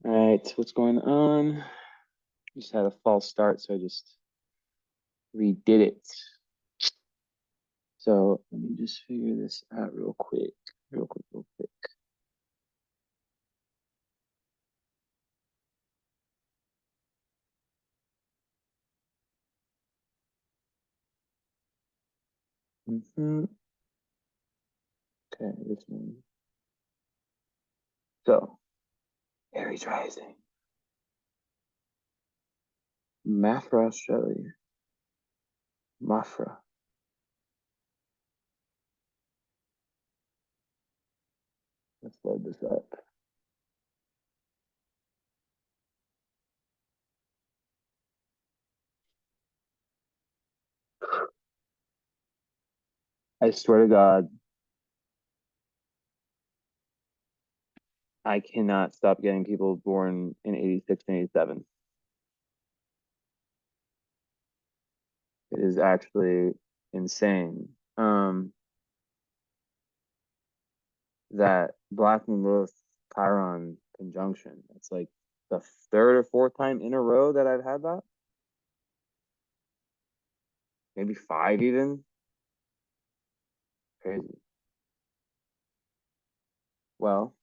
All right, what's going on? Just had a false start, so I just redid it. So let me just figure this out real quick. Real quick, real quick. Okay, this one. So, Aries rising. Mafra, Australia. Mafra. Let's load this up. I swear to God, I cannot stop getting people born in 86 and 87. It is actually insane. That Black Lilith Chiron conjunction. It's like the third or fourth time in a row that I've had that. Maybe five even. Crazy. Well,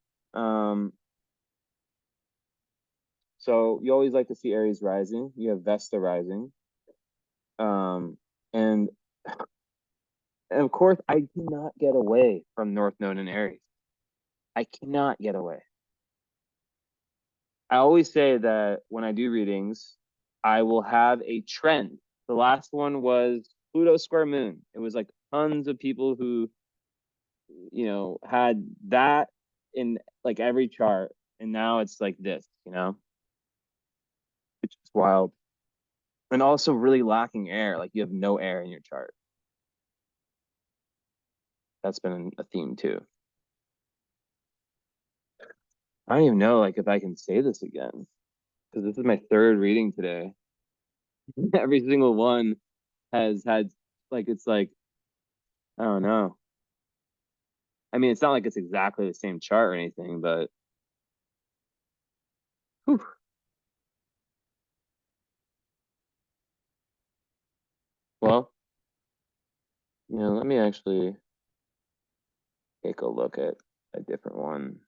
so you always like to see Aries rising. You have Vesta rising. Um, and and of course I cannot get away from North Node in Aries. I cannot get away. I always say that when I do readings, I will have a trend. The last one was Pluto square moon. It was like tons of people who, had that in like every chart. And now it's like this, which is wild. And also really lacking air. Like you have no air in your chart. That's been a theme too. I don't even know like if I can say this again because this is my third reading today. Every single one has had like it's like I don't know. I mean, it's not like it's exactly the same chart or anything, but whew. Well, let me actually take a look at a different one.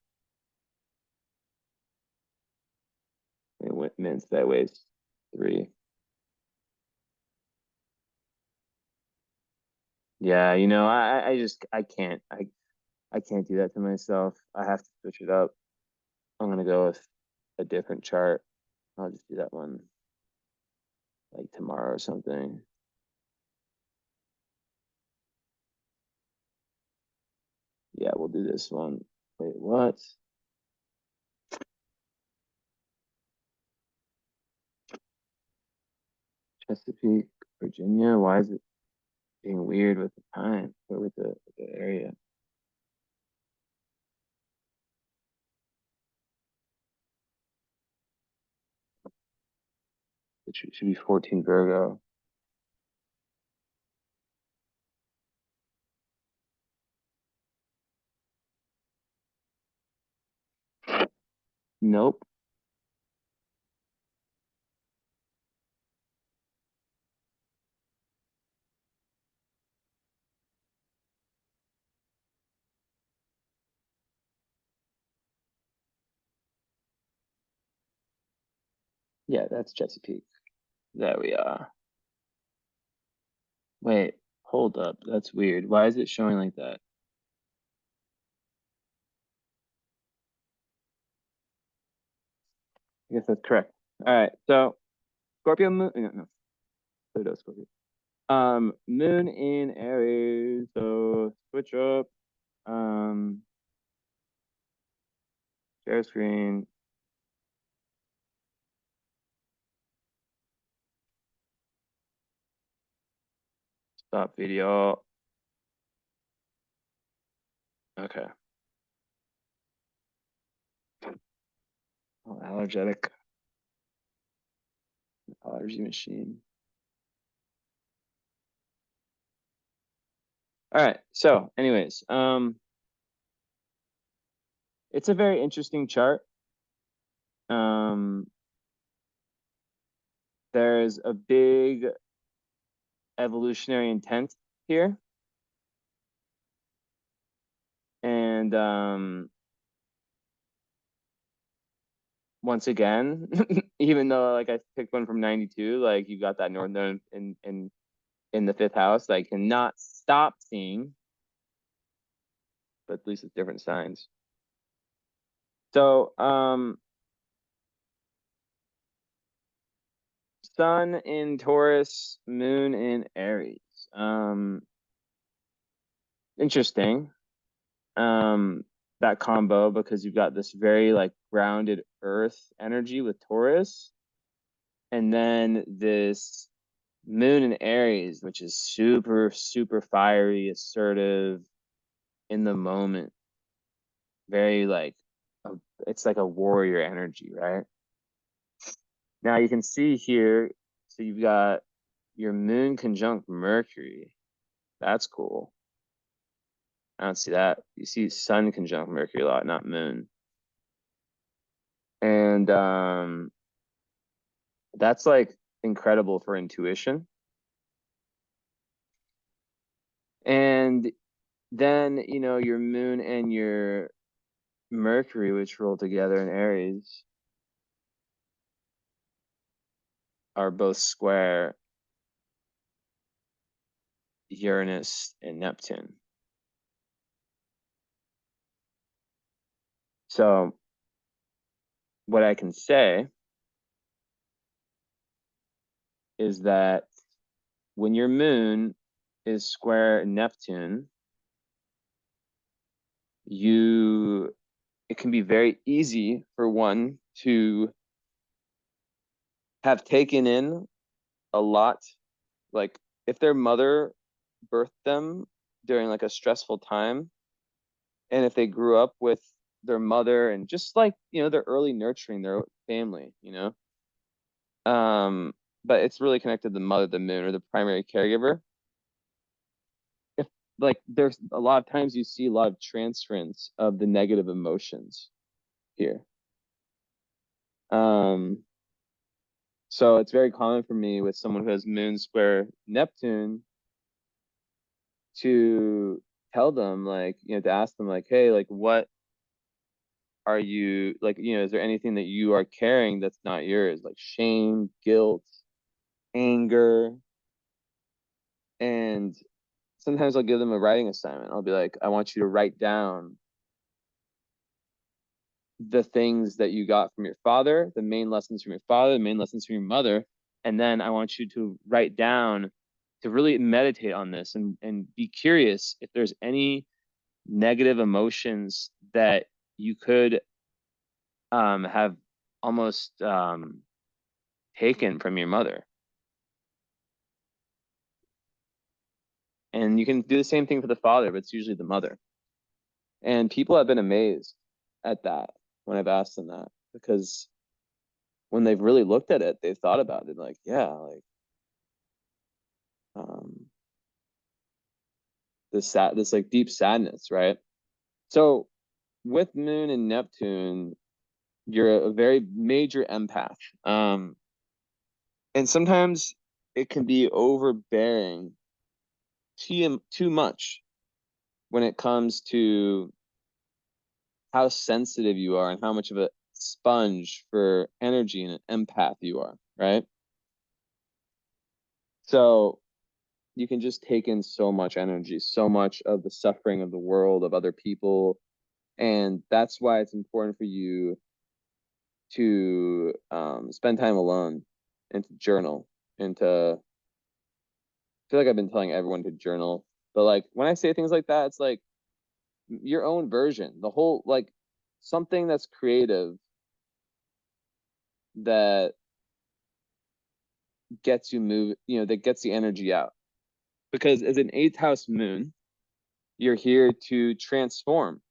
It went minutes that weighs 3. Yeah, I can't do that to myself. I have to switch it up. I'm gonna go with a different chart. I'll just do that one like tomorrow or something. Yeah, we'll do this one. Wait, what? Chesapeake, Virginia? Why is it being weird with the time or with the area? It should be 14 Virgo. Nope. Yeah, that's Chesapeake. There we are. Wait, hold up. That's weird. Why is it showing like that? I guess that's correct. All right. So Scorpio moon. No, Pluto Scorpio. Moon in Aries. So switch up. Um, share screen. Stop video. Okay. Oh, allergetic. Allergy machine. All right. So, anyways, it's a very interesting chart. Um, there's a big evolutionary intent here. And once again, even though like I picked one from 92, like you got that North Node in the fifth house that I cannot stop seeing, but at least it's different signs. So Sun in Taurus, Moon in Aries. Interesting. That combo, because you've got this very like grounded earth energy with Taurus, and then this Moon in Aries, which is super, super fiery, assertive, in the moment. Very like, it's like a warrior energy, right? Now you can see here, so you've got your Moon conjunct Mercury. That's cool. I don't see that. You see Sun conjunct Mercury a lot, not Moon. And that's like incredible for intuition. And then, you know, your Moon and your Mercury, which roll together in Aries, are both square Uranus and Neptune. So what I can say is that when your Moon is square Neptune, it can be very easy for one to have taken in a lot, like if their mother birthed them during like a stressful time, and if they grew up with their mother and just like, you know, their early nurturing their family, you know, but it's really connected to the mother, the Moon, or the primary caregiver. If like there's a lot of times you see a lot of transference of the negative emotions here. um so it's very common for me with someone who has Moon square Neptune to tell them, like, you know, to ask them like, hey, like what are you, like, you know, is there anything that you are carrying that's not yours, like shame, guilt, anger? And sometimes I'll give them a writing assignment. I'll be like, I want you to write down the things that you got from your father, the main lessons from your father, the main lessons from your mother, and then I want you to write down, to really meditate on this and be curious if there's any negative emotions that you could have almost taken from your mother. And you can do the same thing for the father, but it's usually the mother. And people have been amazed at that when I've asked them that, because when they've really looked at it, they've thought about it, like, yeah, like um, this like deep sadness, right? So with Moon and Neptune, you're a very major empath. And sometimes it can be overbearing too much when it comes to how sensitive you are and how much of a sponge for energy and an empath you are, right? So you can just take in so much energy, so much of the suffering of the world, of other people. And that's why it's important for you to spend time alone and to journal and to, I feel like I've been telling everyone to journal, but like when I say things like that, it's like your own version, the whole, like something that's creative that gets you move, you know, that gets the energy out. Because as an eighth house Moon, you're here to transform,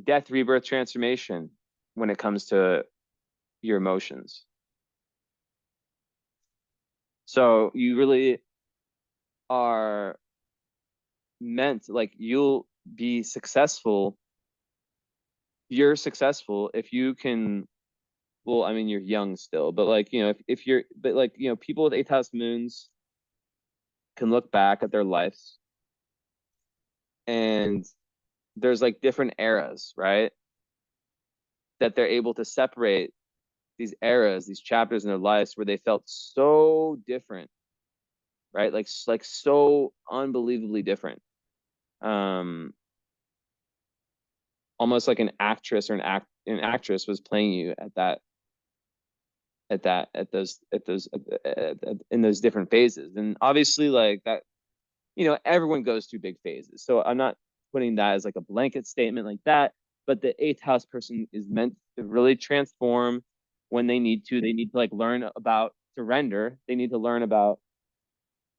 death, rebirth, transformation when it comes to your emotions. So you really are meant, like you'll be successful you're successful if you can, well, I mean, you're young still, but like, if you're, but like, people with eighth house moons can look back at their lives, and there's like different eras, right? That they're able to separate these eras, these chapters in their lives where they felt so different, right? Like so unbelievably different. Um, Almost like an actress or an actress was playing you in those different phases. And obviously, like that, everyone goes through big phases. So I'm not putting that as like a blanket statement like that, but the eighth house person is meant to really transform when they need to. They need to like learn about surrender. They need to learn about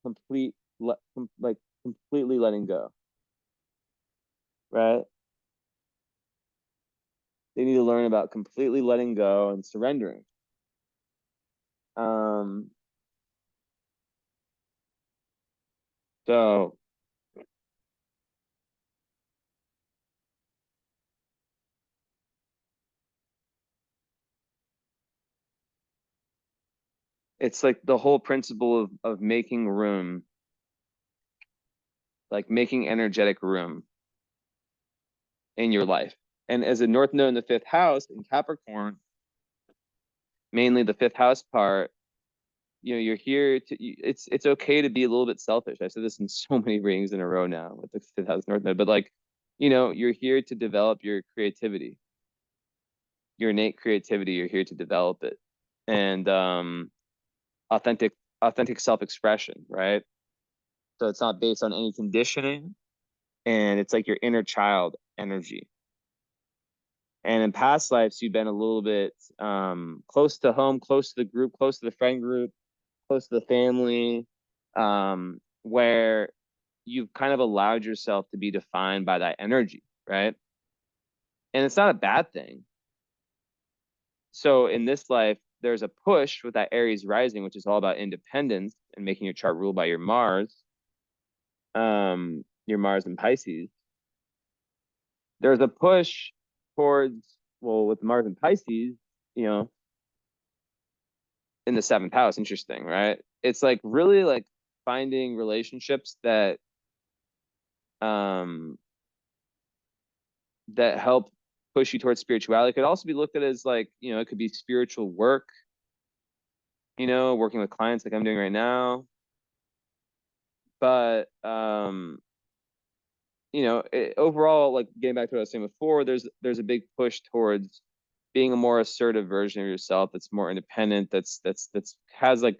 complete, like completely letting go, right? They need to learn about completely letting go and surrendering. Um, so it's like the whole principle of making room, like making energetic room in your life. And as a North Node in the fifth house in Capricorn, mainly the fifth house part, you're here to. It's okay to be a little bit selfish. I've said this in so many readings in a row now with the fifth house North Node, but like, you're here to develop your creativity, your innate creativity. You're here to develop it, and authentic authentic self-expression, right? So it's not based on any conditioning, and it's like your inner child energy. And in past lives, you've been a little bit close to home, close to the group, close to the friend group, close to the family, where you've kind of allowed yourself to be defined by that energy, right? And it's not a bad thing. So in this life, there's a push with that Aries rising, which is all about independence and making your chart ruled by your Mars and Pisces. There's a push towards, well, with Mars and Pisces, you know, in the seventh house. Interesting, right? It's like really like finding relationships um that help push you towards spirituality. It could also be looked at as like, it could be spiritual work, working with clients like I'm doing right now. But overall, like getting back to what I was saying before, there's a big push towards being a more assertive version of yourself that's more independent, that's has like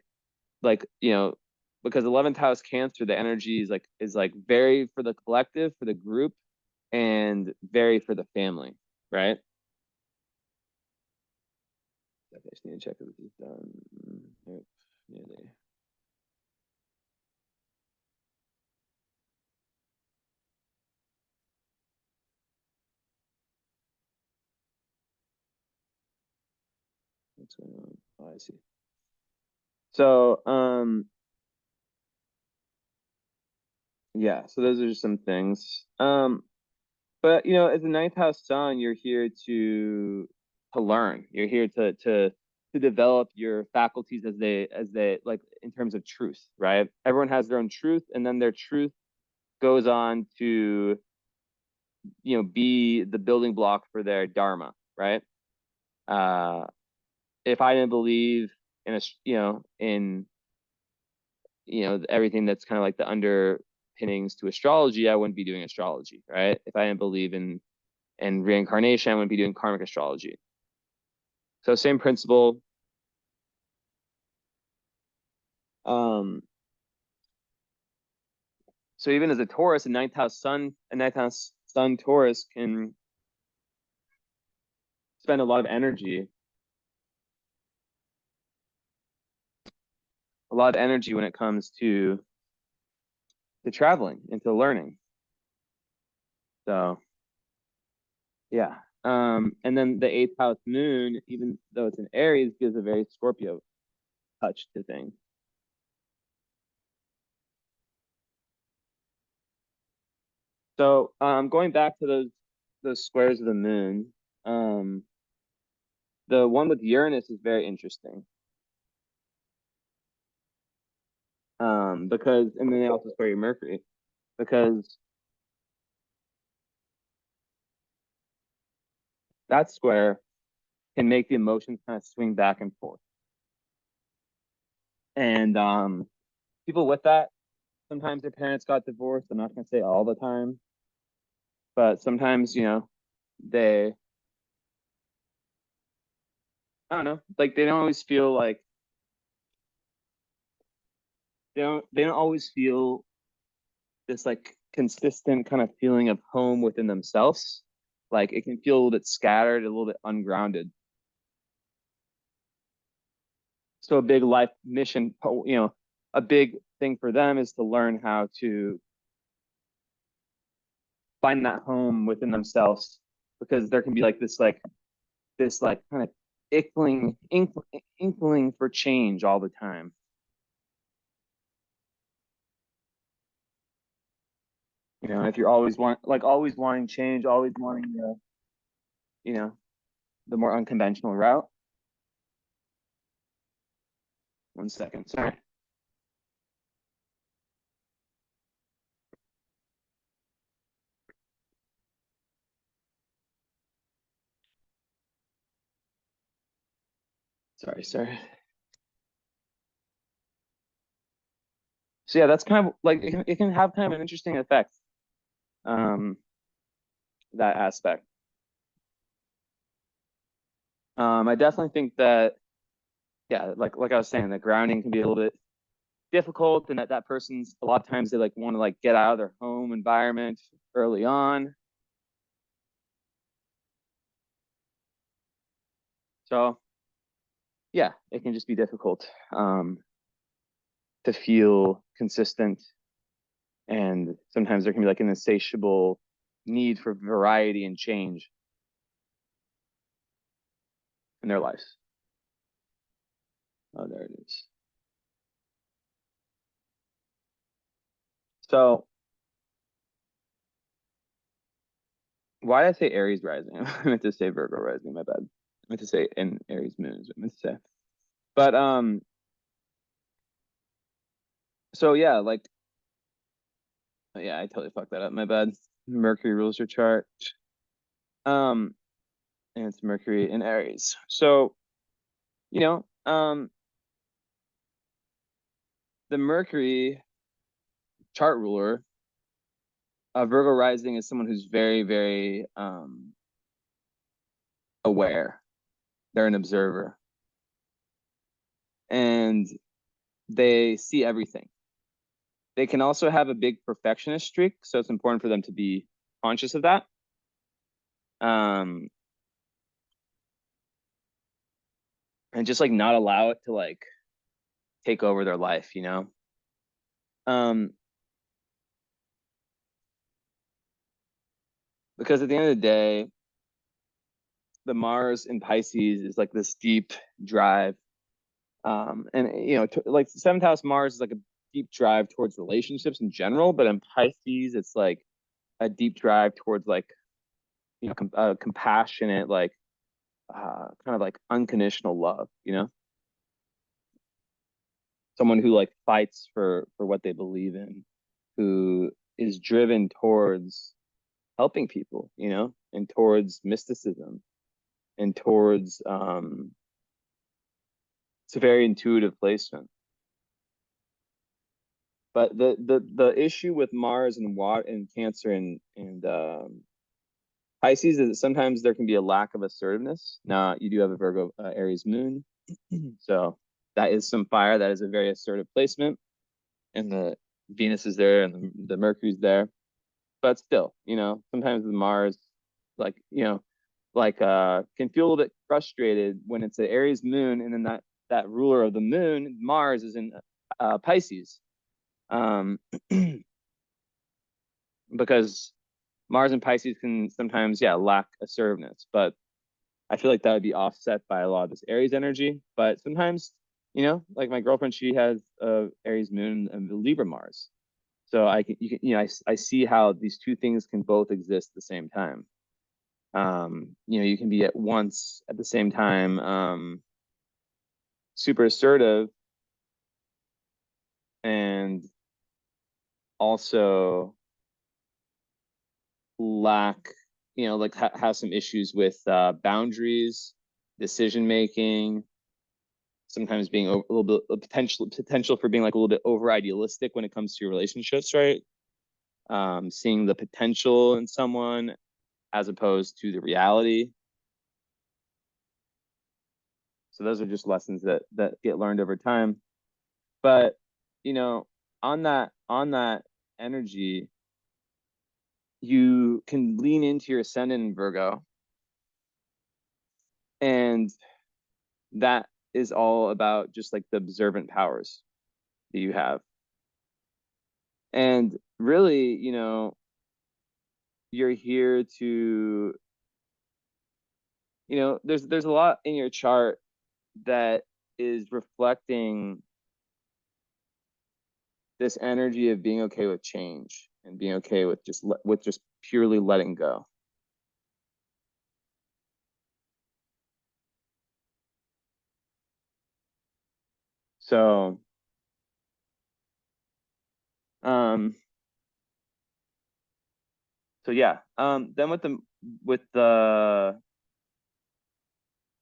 because 11th house Cancer, the energy is like very for the collective, for the group, and very for the family, right? Okay, I just need to check if this is done. Yep, nearly. What's going on? Oh, I see. So, yeah, so those are just some things. But as a ninth house sun, you're here to learn. You're here to develop your faculties as they like in terms of truth, right? Everyone has their own truth, and then their truth goes on to be the building block for their dharma, right? Uh, if I didn't believe in everything that's kind of like the underpinnings to astrology, I wouldn't be doing astrology, right? If I didn't believe in reincarnation, I wouldn't be doing karmic astrology. So same principle. Um, so even as a Taurus, a ninth house sun Taurus can spend a lot of energy when it comes to traveling and to learning. So yeah. And then the eighth house moon, even though it's in Aries, gives a very Scorpio touch to things. So going back to those squares of the moon, Um, the one with Uranus is very interesting. Because and then they also square your Mercury because that square can make the emotions kind of swing back and forth. And people with that, sometimes their parents got divorced. I'm not gonna say all the time, but sometimes, they I don't know, like they don't always feel like they don't always feel this like consistent kind of feeling of home within themselves. Like it can feel a little bit scattered, a little bit ungrounded. So a big life mission, a big thing for them is to learn how to find that home within themselves because there can be like this kind of inkling for change all the time. If you're always wanting change, always wanting you know, the more unconventional route. One second, sorry. Sorry. So yeah, that's kind of like it can have kind of an interesting effect. Um, that aspect. I definitely think that yeah, like I was saying, that grounding can be a little bit difficult, and that person's a lot of times they like want to like get out of their home environment early on. So yeah, it can just be difficult to feel consistent, and sometimes there can be like an insatiable need for variety and change in their lives. Oh, there it is. So why did I say Aries rising? I meant to say Virgo rising. My bad. I meant to say in Aries moon is what I meant to say. But so yeah, like yeah, I totally fucked that up. My bad. Mercury rules your chart. Um, and it's Mercury in Aries. So, the Mercury chart ruler, Virgo rising is someone who's very, very aware. They're an observer. And they see everything. They can also have a big perfectionist streak, so it's important for them to be conscious of that. Um, and just like not allow it to like take over their life. Um, because at the end of the day, the Mars in Pisces is like this deep drive. And like seventh house Mars is like a deep drive towards relationships in general, but in Pisces, it's like a deep drive towards like compassionate, like kind of like unconditional love. Someone who like fights for what they believe in, who is driven towards helping people, and towards mysticism and towards it's a very intuitive placement. But the issue with Mars and water and Cancer and Pisces is that sometimes there can be a lack of assertiveness. Now you do have a Virgo Aries moon, so that is some fire. That is a very assertive placement, and the Venus is there and the Mercury's there. But still, sometimes the Mars, like can feel a little bit frustrated when it's an Aries moon, and then that ruler of the moon, Mars, is in Pisces. Um, because Mars and Pisces can sometimes, yeah, lack assertiveness, but I feel like that would be offset by a lot of this Aries energy. But sometimes, like my girlfriend, she has Aries moon and the Libra Mars. So I can, I see how these two things can both exist at the same time. You can be at once at the same time super assertive and also lack, like have some issues with boundaries, decision making, sometimes being a little bit potential for being like a little bit over idealistic when it comes to your relationships, right? Seeing the potential in someone as opposed to the reality. So those are just lessons that get learned over time. But you know, on that energy, you can lean into your ascendant in Virgo, and that is all about just like the observant powers that you have. And really, you're here to, there's a lot in your chart that is reflecting this energy of being okay with change and being okay with just purely letting go. So, um, so yeah. Then with the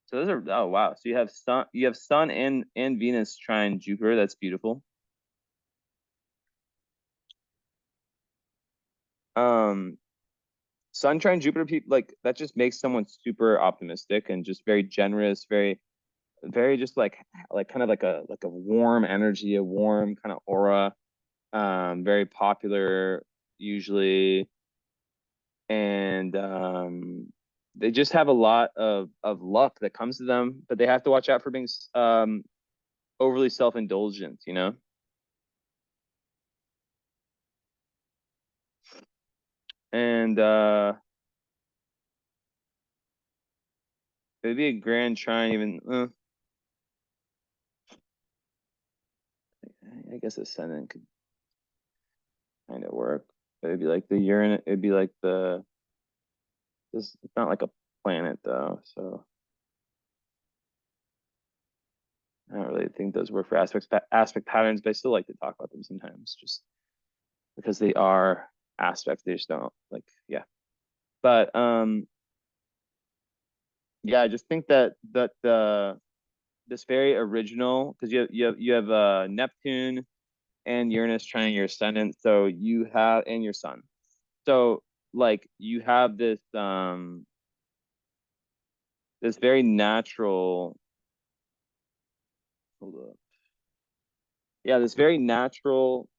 so those are, oh wow. So you have sun and Venus trine Jupiter. That's beautiful. Um, Sun trine Jupiter people like that just makes someone super optimistic and just very generous, very just like kind of like a warm energy, a warm kind of aura. Very popular usually, and they just have a lot of luck that comes to them, but they have to watch out for being overly self-indulgent, and it'd be a grand trine even. I guess ascendant could kind of work, but it'd be like the Uranus. It'd be like it's not like a planet though, so I don't really think those work for aspect patterns, but I still like to talk about them sometimes, just because they are aspects. They just don't like, yeah. But yeah, I just think that the this very original, because you have Neptune and Uranus trying your ascendant, so you have, and your sun. So like you have this very natural, hold up. Yeah, this very natural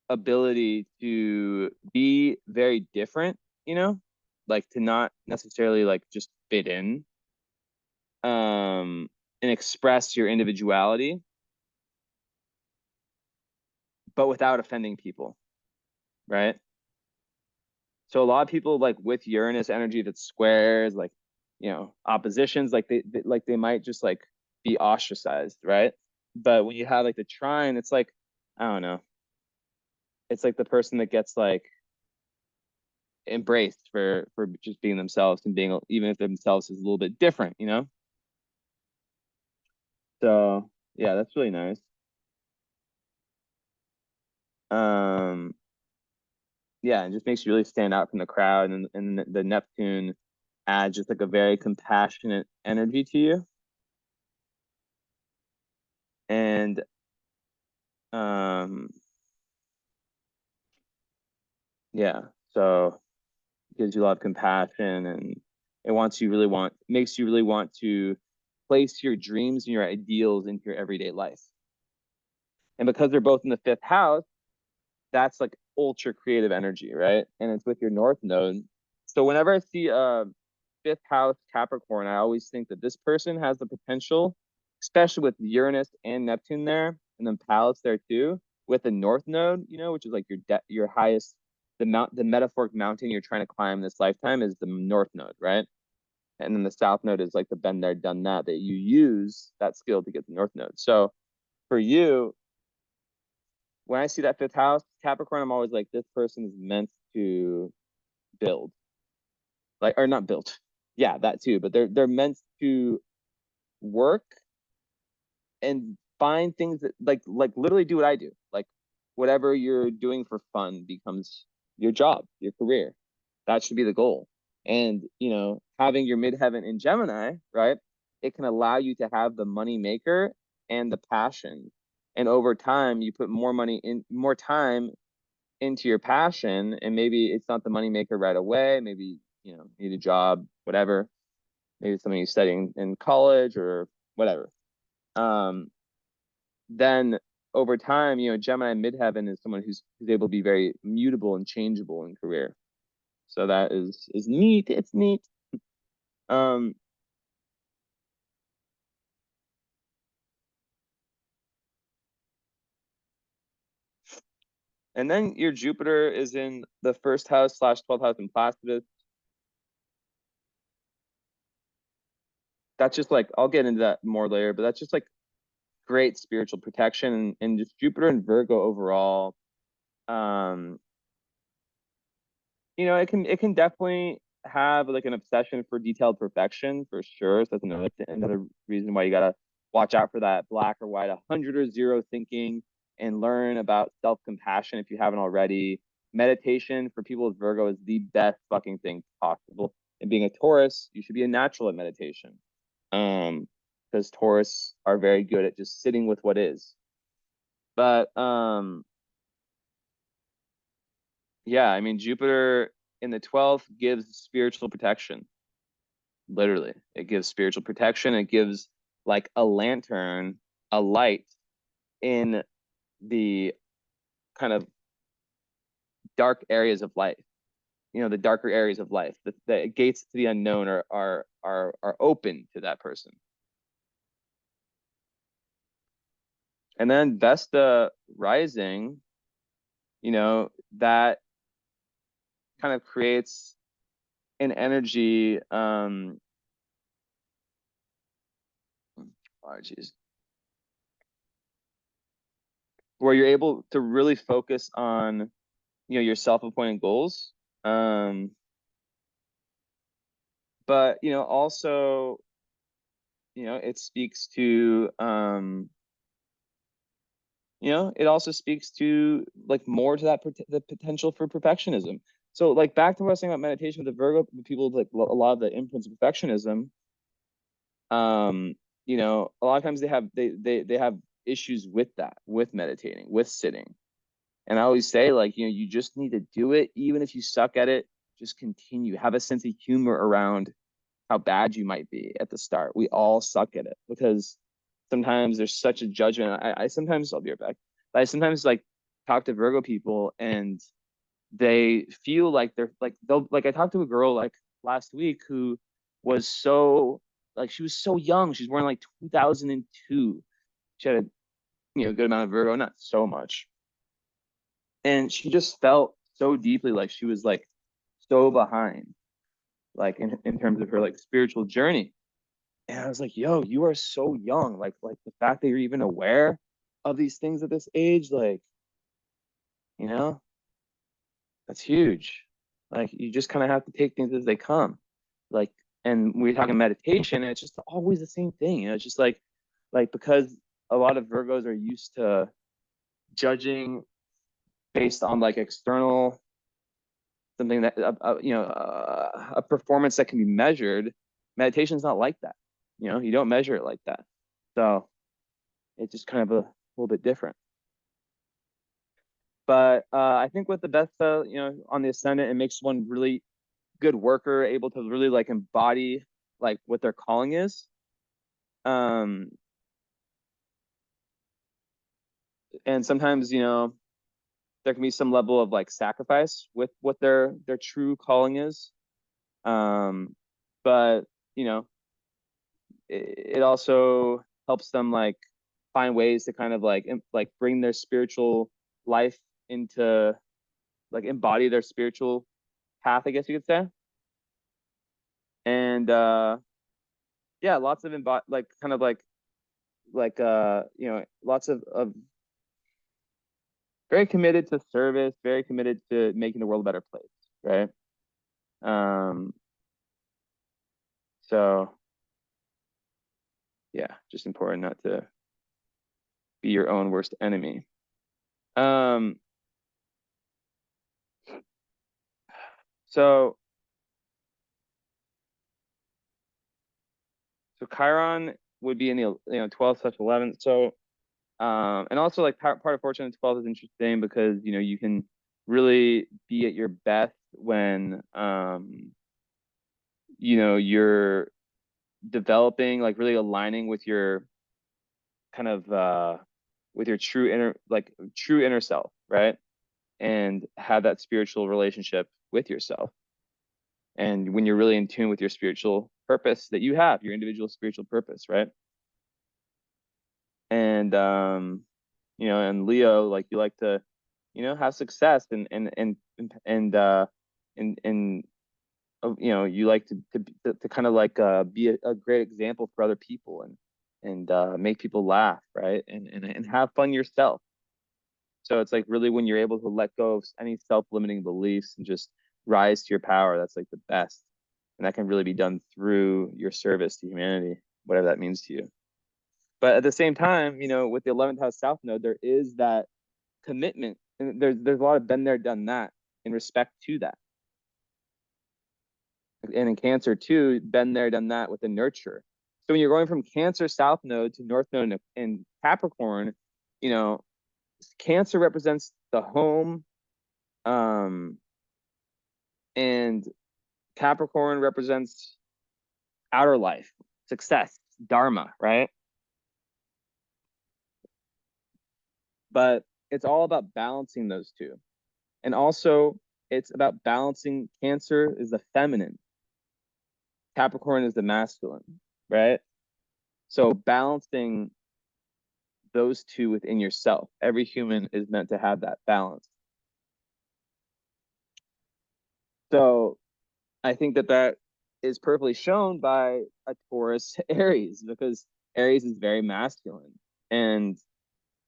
ability to be very different, like to not necessarily like just fit in, and express your individuality, but without offending people, right? So a lot of people like with Uranus energy that's squares, like, oppositions, like they might just like be ostracized, right? But when you have like the trine, it's like, I don't know, it's like the person that gets like embraced for just being themselves and being, even if themselves is a little bit different. So yeah, that's really nice. Um, yeah, it just makes you really stand out from the crowd, and the Neptune adds just like a very compassionate energy to you, and um, yeah, so it gives you a lot of compassion, and makes you really want to place your dreams and your ideals into your everyday life. And because they're both in the fifth house, that's like ultra creative energy, right? And it's with your North Node. So whenever I see a fifth house Capricorn, I always think that this person has the potential, especially with Uranus and Neptune there, and then Pallas there too, with the North Node, which is like your highest, the metaphoric mountain you're trying to climb this lifetime is the North Node, right? And then the South Node is like the been there, done that you use that skill to get the North Node. So for you, when I see that fifth house Capricorn, I'm always like, this person is meant to build, like, or not build. Yeah, that too. But they're meant to work and find things that like literally do what I do. Like whatever you're doing for fun becomes your job, your career. That should be the goal. And having your midheaven in Gemini, right? It can allow you to have the money maker and the passion. And over time, you put more money in, more time into your passion, and maybe it's not the money maker right away. Maybe you need a job, whatever. Maybe it's something you're studying in college or whatever. Um, then over time, Gemini midheaven is someone who's able to be very mutable and changeable in career. So that is neat. It's neat. Um, and then your Jupiter is in the first house slash 12th house in Placidus. That's just like, I'll get into that more later, but that's just like great spiritual protection, and just Jupiter and Virgo overall. Um, it can definitely have like an obsession for detailed perfection for sure. So that's another reason why you gotta watch out for that black or white, 100 or 0 thinking, and learn about self-compassion if you haven't already. Meditation for people with Virgo is the best fucking thing possible. And being a Taurus, you should be a natural at meditation. Because Taurus are very good at just sitting with what is. But yeah, I mean, Jupiter in the 12th gives spiritual protection. Literally, it gives spiritual protection. It gives like a lantern, a light in the kind of dark areas of life. The darker areas of life. The gates to the unknown are open to that person. And then Vesta rising, that kind of creates an energy. Oh, geez, where you're able to really focus on your self-appointed goals, but also it speaks to it also speaks to like more to the potential for perfectionism. So like back to what I was saying about meditation with the Virgo people, like a lot of the imprints of perfectionism. um a lot of times they have issues with that, with meditating, with sitting. And I always say, like, you just need to do it. Even if you suck at it, just continue. Have a sense of humor around how bad you might be at the start. We all suck at it because sometimes there's such a judgment. I sometimes, I'll be right back. But I sometimes like talk to Virgo people and they feel like they'll like, I talked to a girl like last week who was so, like, she was so young. She's born like 2002. She had a good amount of Virgo, not so much, and she just felt so deeply like she was like so behind, like in terms of her like spiritual journey. And I was like, yo, you are so young. Like the fact that you're even aware of these things at this age, like, you know that's huge. Like, you just kind of have to take things as they come. Like, and we're talking meditation, and it's just always the same thing. It's just like because a lot of Virgos are used to judging based on like external, something that a performance that can be measured. Meditation's not like that. You don't measure it like that. So it's just kind of a little bit different. But I think with the Vesta, on the ascendant, it makes one really good worker, able to really like embody like what their calling is. Um, and sometimes, there can be some level of like sacrifice with what their true calling is. Um, but you know, it also helps them like find ways to kind of like bring their spiritual life into, like, embody their spiritual path, I guess you could say. And yeah, lots of like kind of like lots of very committed to service, very committed to making the world a better place, right? Um, so yeah, just important not to be your own worst enemy. Um, so Chiron would be in the 12th / 11th. So and also like part of fortune in 12th is interesting because you can really be at your best when you're developing, like really aligning with your kind of with your true inner self, right? And have that spiritual relationship with yourself. And when you're really in tune with your spiritual purpose that you have, your individual spiritual purpose, right? And and Leo, like you like to, have success and you like to kind of like be a great example for other people and make people laugh, right? And have fun yourself. So it's like really when you're able to let go of any self-limiting beliefs and just rise to your power, that's like the best. And that can really be done through your service to humanity, whatever that means to you. But at the same time, with the 11th house south node, there is that commitment. And there's a lot of been there, done that in respect to that. And in Cancer too, been there, done that with the nurture. So when you're going from Cancer south node to north node in Capricorn, you know, Cancer represents the home, and Capricorn represents outer life, success, dharma, right? But it's all about balancing those two. And also, it's about balancing. Cancer is the feminine, Capricorn is the masculine, right? So balancing those two within yourself. Every human is meant to have that balance. So I think that is perfectly shown by a Taurus Aries, because Aries is very masculine and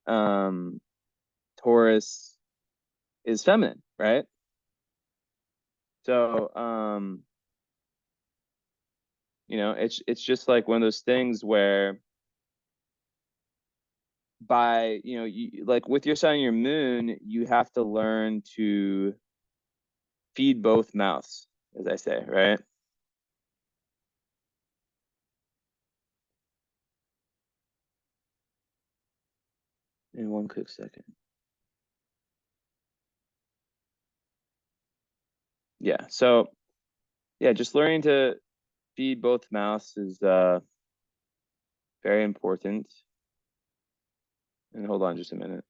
um, Taurus is feminine, right? So it's just like one of those things where by like with your sun and your moon, you have to learn to feed both mouths, as I say, right? In one quick second. Yeah. So yeah, just learning to feed both mouths is very important. And hold on just a minute.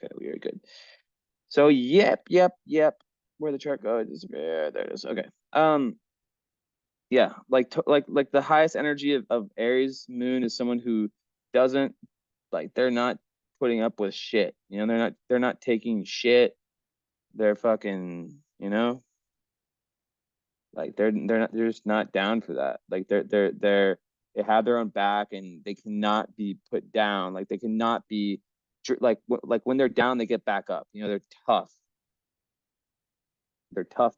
Okay, we are good. So yep. Where the chart goes? There it is. Okay. Yeah, like the highest energy of Aries moon is someone who doesn't, like, they're not putting up with shit. They're not taking shit. They're fucking, like they're just not down for that. Like they have their own back and they cannot be put down. Like they cannot be like when they're down, they get back up. They're tough. They're tough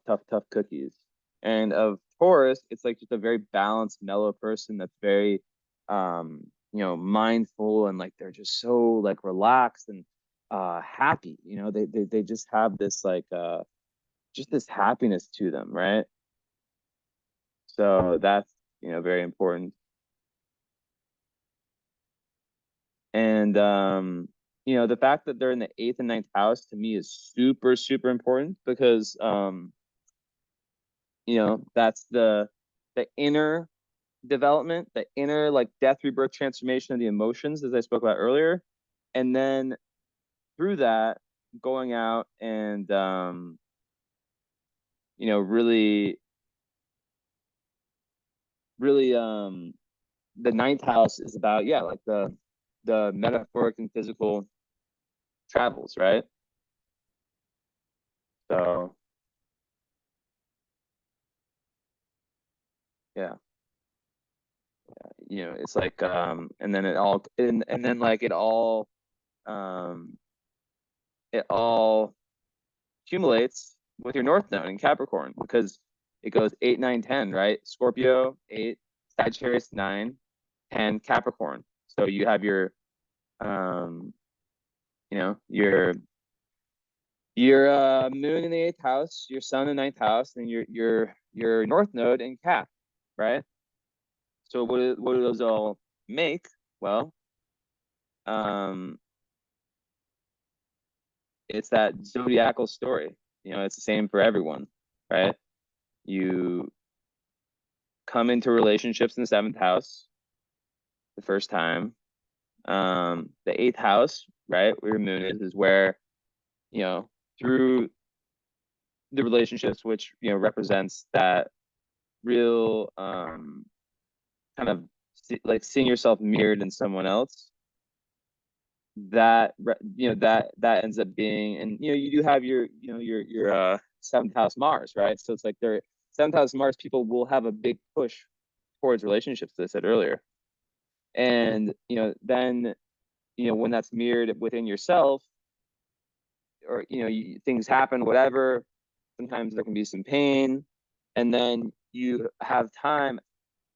cookies. And of Taurus, it's like just a very balanced, mellow person that's very, mindful, and like they're just so like relaxed and happy. They just have this like just this happiness to them, right? So that's very important. And the fact that they're in the eighth and ninth house to me is super, super important because that's the inner development, the inner like death, rebirth, transformation of the emotions, as I spoke about earlier. And then through that, going out and really, really the ninth house is about, yeah, like the metaphoric and physical travels, right? So yeah, it's like and then and then like um it all accumulates with your North Node in Capricorn because it goes 8, 9, 10, right? Scorpio 8, Sagittarius 9, 10 Capricorn. So you have um your moon in the eighth house, your sun in the ninth house, and your North Node in Cap, right? So what do those all make? Well, um, it's that zodiacal story. It's the same for everyone, right? You come into relationships in the seventh house the first time. The eighth house, right, where your moon is where, you know, through the relationships, which, represents that real kind of like seeing yourself mirrored in someone else. That ends up being, and you do have your seventh house Mars, right? So it's like their seventh house Mars people will have a big push towards relationships, as I said earlier. And then when that's mirrored within yourself, or things happen, whatever, sometimes there can be some pain, and then you have time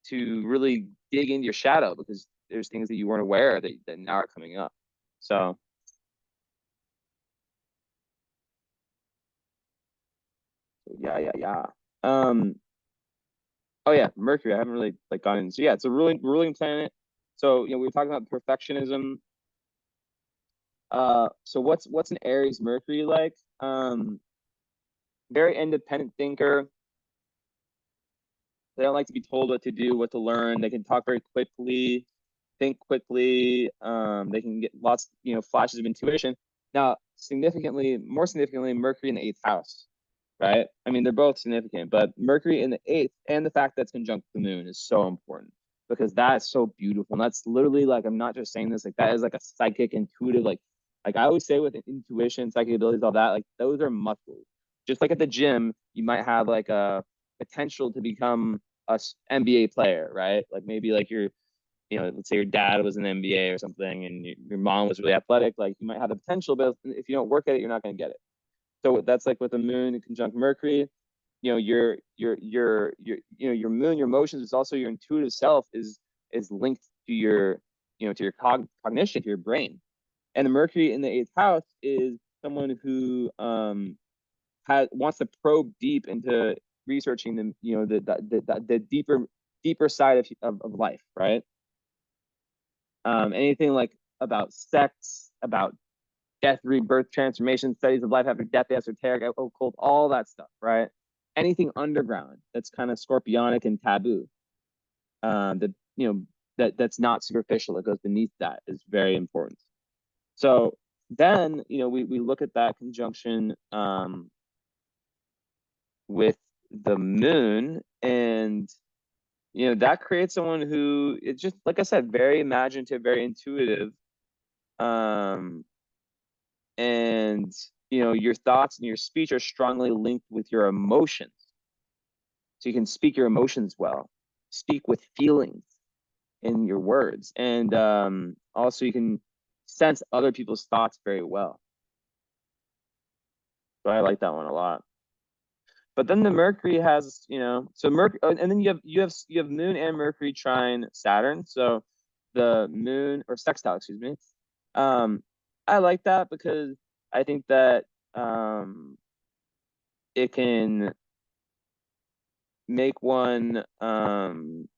to really dig into your shadow because there's things that you weren't aware of that now are coming up. So yeah. um oh yeah, Mercury, I haven't really like gone in. So yeah, it's a ruling planet. So we were talking about perfectionism. So what's an Aries Mercury like? Very independent thinker. They don't like to be told what to do, what to learn. They can talk very quickly, think quickly. They can get lots, flashes of intuition. Now, more significantly, Mercury in the eighth house, right? I mean, they're both significant, but Mercury in the eighth and the fact that's conjunct the moon is so important because that's so beautiful. And that's literally like, I'm not just saying this, like that is like a psychic, intuitive, like I always say with intuition, psychic abilities, all that, like those are muscles. Just like at the gym, you might have like a potential to become a NBA player, right? Like maybe like let's say your dad was an NBA or something, and your mom was really athletic. Like you might have the potential, but if you don't work at it, you're not going to get it. So that's like with the moon in conjunct Mercury. Your moon, your emotions is also your intuitive self is linked to your cognition, to your brain. And the Mercury in the eighth house is someone who wants to probe deep into researching the deeper side of life, right? Anything like about sex, about death, rebirth, transformation, studies of life after death, the esoteric, occult, all that stuff, right? Anything underground that's kind of scorpionic and taboo, that that's not superficial, that goes beneath that is very important. So then we look at that conjunction with the moon, and that creates someone who is just, like I said, very imaginative, very intuitive, um and your thoughts and your speech are strongly linked with your emotions, so you can speak your emotions well, speak with feelings in your words, and also you can sense other people's thoughts very well. So I like that one a lot. But then the Mercury has, so Mercury, and then you have Moon and Mercury trine Saturn. So the Moon, or sextile, excuse me. Um, I like that because I think that it can make one kind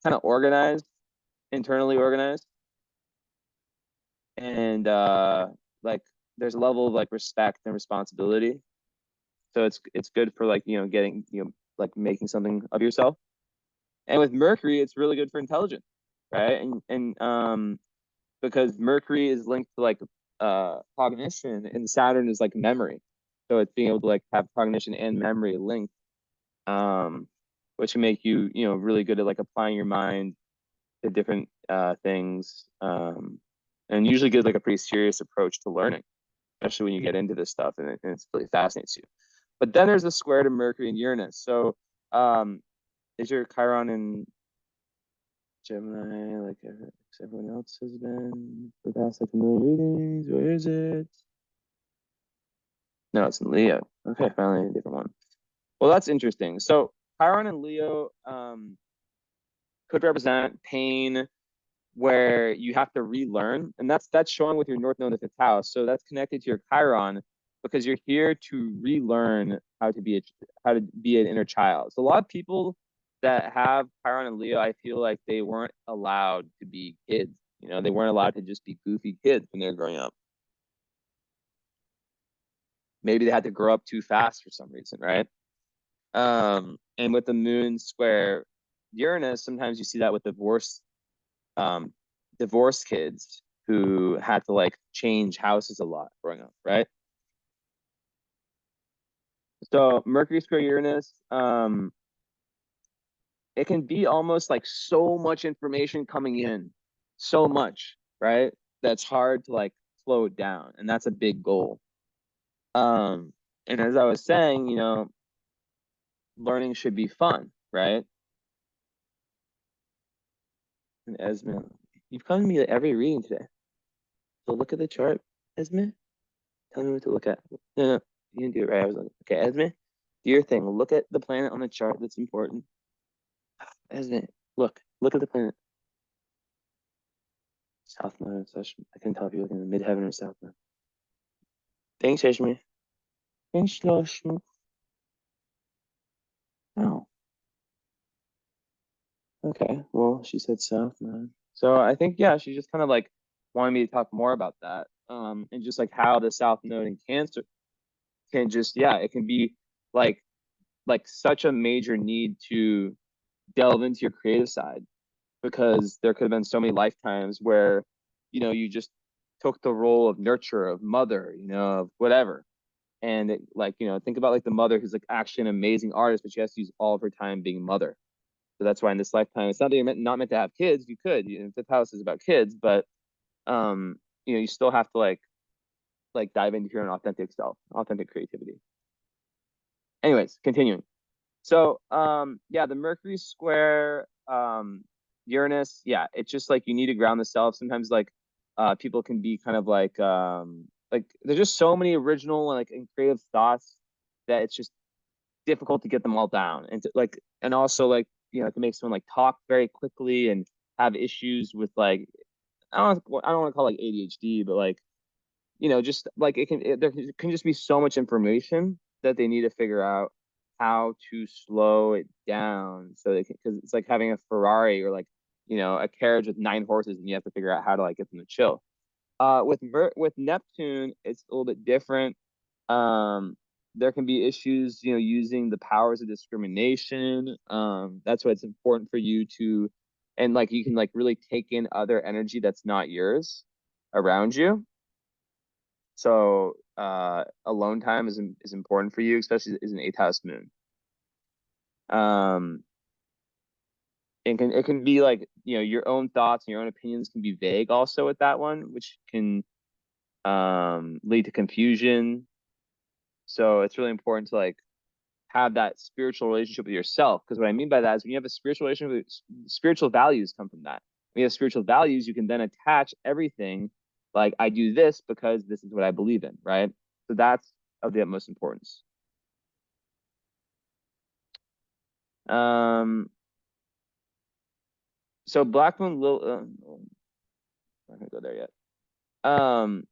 of organized, internally organized, and like there's a level of like respect and responsibility. So it's good for like getting like making something of yourself. And with Mercury, it's really good for intelligence, right? And because Mercury is linked to like cognition, and Saturn is like memory, so it's being able to like have cognition and memory linked, um, which can make you really good at like applying your mind to different things, and usually gives like a pretty serious approach to learning, especially when you get into this stuff and it really fascinates you. But then there's a square to Mercury and Uranus. So is your Chiron in Gemini like everyone else has been for the past like a million readings? Where is it? No, it's in Leo. Okay, finally a different one. Well, that's interesting. So Chiron and Leo could represent pain, where you have to relearn, and that's showing with your North Node in the fifth house. So that's connected to your Chiron because you're here to relearn how to be an inner child. So a lot of people that have Chiron and Leo, I feel like they weren't allowed to be kids. You know, they weren't allowed to just be goofy kids when they're growing up. Maybe they had to grow up too fast for some reason, right? And with the moon square Uranus, sometimes you see that with um, divorced kids who had to like change houses a lot growing up, right? So Mercury square Uranus, it can be almost like so much information coming in, so much, right? That's hard to like slow it down, and that's a big goal. And as I was saying, you know, learning should be fun, right? And Esme, you've come to me at every reading today. So look at the chart, Esme. Tell me what to look at. No, no, you didn't do it right. I was like, okay, Esme, do your thing. Look at the planet on the chart that's important. Esme, look at the planet. South Node. I can tell if you're looking at the midheaven or South Node. Thanks, Esme. Thanks, Esme. Oh, okay. Well, she said South Node. So I think, yeah, she just kind of like wanted me to talk more about that. And just like how the South Node in Cancer can just, yeah, it can be like such a major need to delve into your creative side, because there could have been so many lifetimes where, you know, you just took the role of nurturer, of mother, you know, of whatever. And it, like, you know, think about like the mother who's like actually an amazing artist, but she has to use all of her time being mother. So that's why in this lifetime, it's not that you're not meant to have kids. You could, you know, fifth house is about kids, but you know, you still have to like dive into your own authentic self, authentic creativity. Anyways, continuing. So yeah, the Mercury square Uranus, yeah, it's just like you need to ground the self. Sometimes like people can be kind of like there's just so many original and creative thoughts that it's just difficult to get them all down. And and also like, you know, it can make someone like talk very quickly and have issues with like I don't want to call it like ADHD, but like, you know, just like there can just be so much information that they need to figure out how to slow it down so they can, because it's like having a Ferrari or like, you know, a carriage with 9 horses, and you have to figure out how to like get them to chill. With Neptune, it's a little bit different. Um, there can be issues, you know, using the powers of discrimination. That's why it's important for you to, and like you can like really take in other energy that's not yours around you. So alone time is important for you, especially as an eighth house moon. Um, it can be like, you know, your own thoughts and your own opinions can be vague also with that one, which can lead to confusion. So it's really important to like have that spiritual relationship with yourself. Because what I mean by that is when you have a spiritual relationship, spiritual values come from that. When you have spiritual values, you can then attach everything. Like I do this because this is what I believe in, right? So that's of the utmost importance. Um, so Black Moon, I'm not gonna go there yet. Um,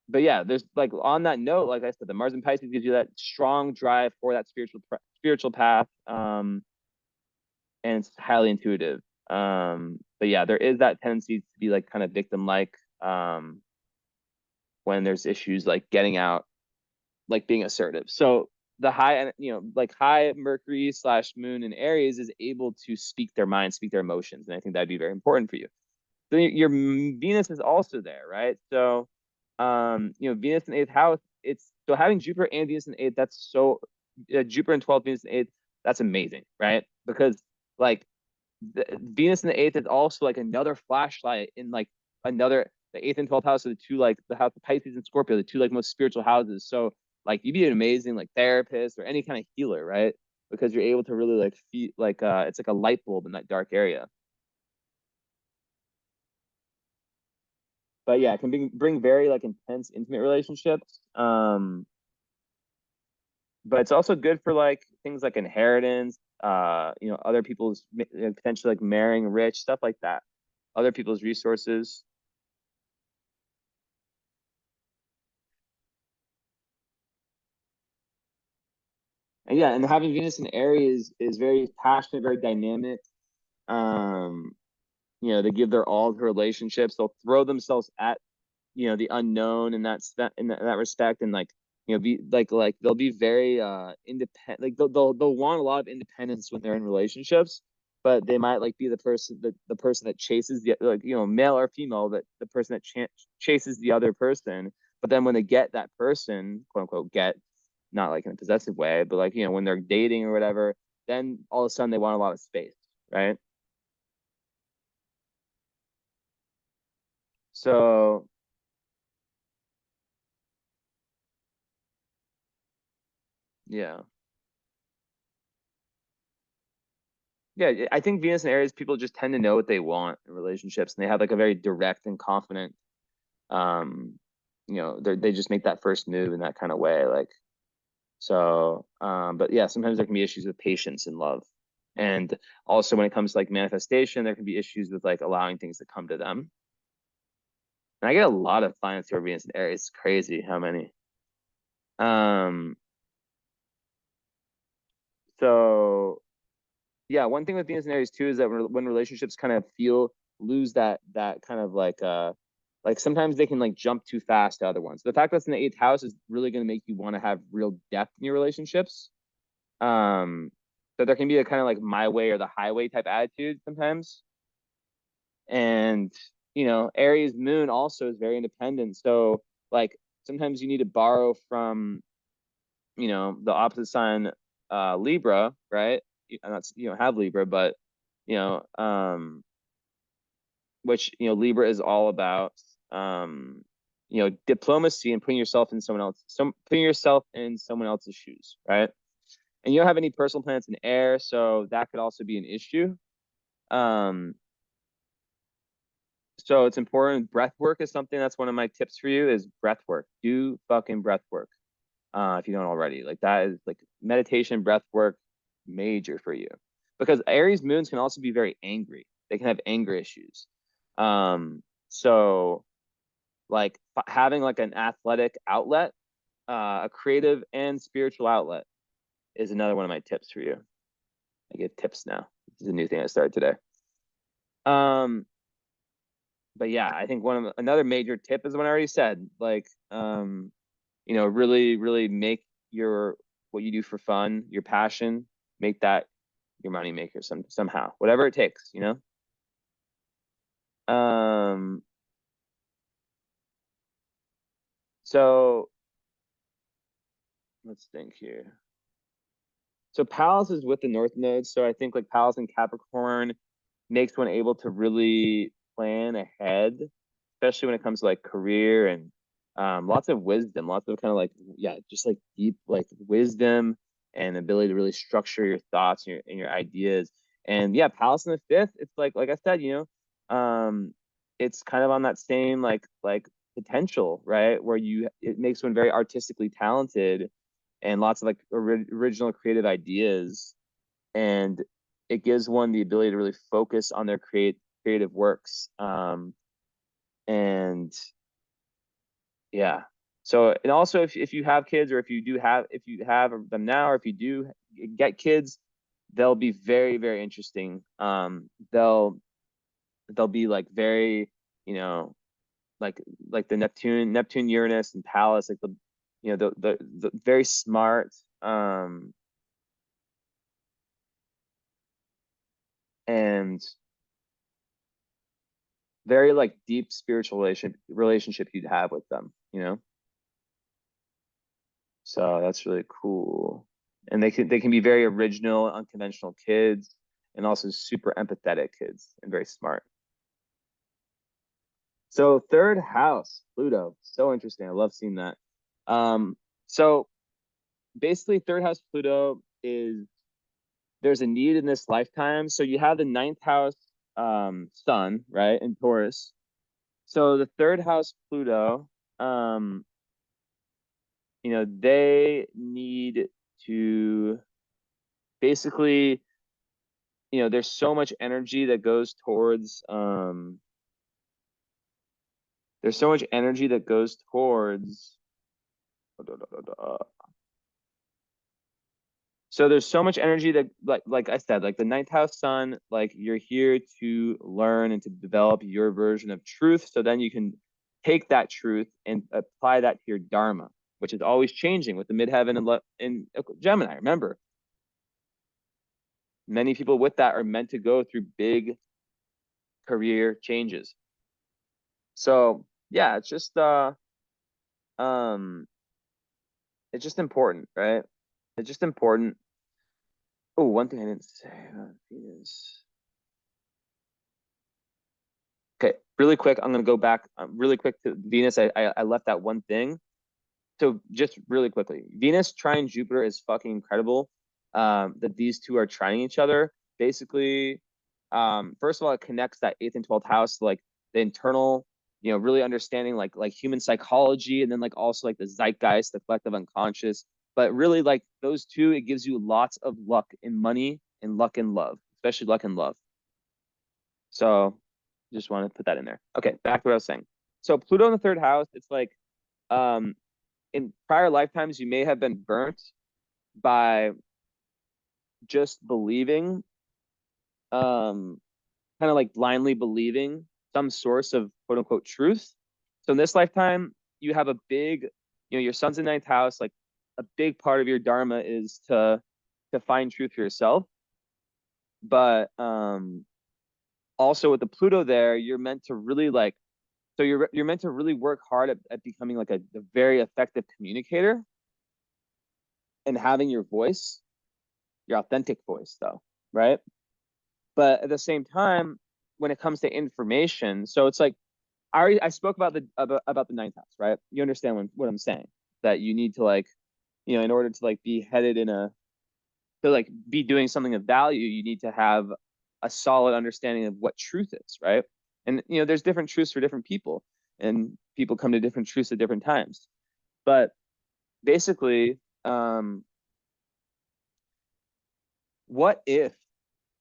but yeah, there's like on that note, like I said, the Mars and Pisces gives you that strong drive for that spiritual path. And it's highly intuitive. But yeah, there is that tendency to be like kind of victim like when there's issues like getting out, like being assertive. So the high, you know, like high Mercury / Moon in Aries is able to speak their mind, speak their emotions, and I think that'd be very important for you. So your Venus is also there, right? So, you know, Venus in eighth house, it's so having Jupiter and Venus in eighth. That's so Jupiter in 12th, Venus in eighth. That's amazing, right? Because like Venus in the eighth is also like another flashlight in like another the eighth and 12th house are the two, like the house of Pisces and Scorpio, the two like most spiritual houses. So like you'd be an amazing like therapist or any kind of healer, right? Because you're able to really like feel like it's like a light bulb in that dark area. But yeah, it can bring very like intense intimate relationships. But it's also good for like things like inheritance, other people's potentially like marrying rich, stuff like that, other people's resources. And yeah, and having Venus in Aries is very passionate, very dynamic. Um, they give their all to relationships. They'll throw themselves at the unknown, and that respect, and like be like they'll be very independent. Like they'll want a lot of independence when they're in relationships, but they might like be the person that chases the, like, male or female, that the person that chases the other person. But then when they get that person, quote unquote, get, not like in a possessive way, but like when they're dating or whatever, then all of a sudden they want a lot of space, right? So yeah. Yeah, I think Venus and Aries people just tend to know what they want in relationships, and they have like a very direct and confident, um, they just make that first move in that kind of way. Like, so, but yeah, sometimes there can be issues with patience in love. And also when it comes to like manifestation, there can be issues with like allowing things to come to them. And I get a lot of clients who are Venus and Aries. It's crazy how many. Um, so yeah, one thing with Venus and Aries too is that when relationships kind of lose that kind of like sometimes they can like jump too fast to other ones. The fact that's in the eighth house is really going to make you want to have real depth in your relationships. Um, so there can be a kind of like my way or the highway type attitude sometimes. And Aries moon also is very independent. So like sometimes you need to borrow from the opposite sign, Libra, right? I'm not, you don't have Libra, but you know, which Libra is all about, diplomacy and putting yourself in someone else's shoes, right? And you don't have any personal planets in air, so that could also be an issue. Um, so it's important. Breath work is something that's one of my tips for you, is breath work. Do fucking breath work. If you don't already. Like that is like meditation, breath work, major for you. Because Aries moons can also be very angry. They can have anger issues. So like having like an athletic outlet, a creative and spiritual outlet is another one of my tips for you. I give tips now. This is a new thing I started today. Um, but yeah, I think another major tip is the one I already said. Like, really, really make your what you do for fun, your passion, make that your money maker somehow, whatever it takes. Um, so let's think here. So Pallas is with the North Node, so I think like Pallas and Capricorn makes one able to really plan ahead, especially when it comes to like career and lots of wisdom, lots of kind of like, yeah, just like deep like wisdom and ability to really structure your thoughts and your ideas. And yeah, Palace in the fifth, it's like I said, it's kind of on that same like potential, right? Where it makes one very artistically talented and lots of like original creative ideas, and it gives one the ability to really focus on their creative works. And yeah. So, and also if you have kids, or if you have them now, or if you do get kids, they'll be very, very interesting. They'll be like very, you know, like the Neptune, Uranus, and Pallas, like the very smart, and very like deep spiritual relationship you'd have with them. So that's really cool. And they can be very original, unconventional kids, and also super empathetic kids and very smart. So third house, Pluto. So interesting. I love seeing that. So basically third house Pluto is there's a need in this lifetime. So you have the ninth house sun, right, in Taurus. So the third house Pluto, um, they need to basically, there's so much energy that goes towards there's so much energy that goes towards so there's so much energy that like I said, like the ninth house sun, like you're here to learn and to develop your version of truth. So then you can take that truth and apply that to your dharma, which is always changing with the midheaven and in Gemini. Remember, many people with that are meant to go through big career changes. So yeah, um it's just important, right? It's just important. Oh, one thing I didn't say about Venus. Okay, really quick, I'm gonna go back really quick to Venus. I left that one thing. So just really quickly, Venus trine Jupiter is fucking incredible. That these two are trining each other. Basically, first of all, it connects that eighth and 12th house, like the internal, really understanding like human psychology, and then like also like the zeitgeist, the collective unconscious. But really, like those two, it gives you lots of luck in money and luck in love, especially luck in love. So just want to put that in there. Okay, back to what I was saying. So Pluto in the third house, it's like um in prior lifetimes you may have been burnt by just believing, kind of like blindly believing some source of quote unquote truth. So in this lifetime, you have a big, your son's in ninth house, like a big part of your dharma is to find truth for yourself. But also with the Pluto there, you're meant to really like so you're meant to really work hard at becoming like a very effective communicator and having your voice, your authentic voice though, right? But at the same time, when it comes to information, so it's like I spoke about the ninth house, right? You understand what I'm saying? That you need to like, in order to like be headed in a to like be doing something of value, you need to have a solid understanding of what truth is, right? And there's different truths for different people, and people come to different truths at different times. But basically, what if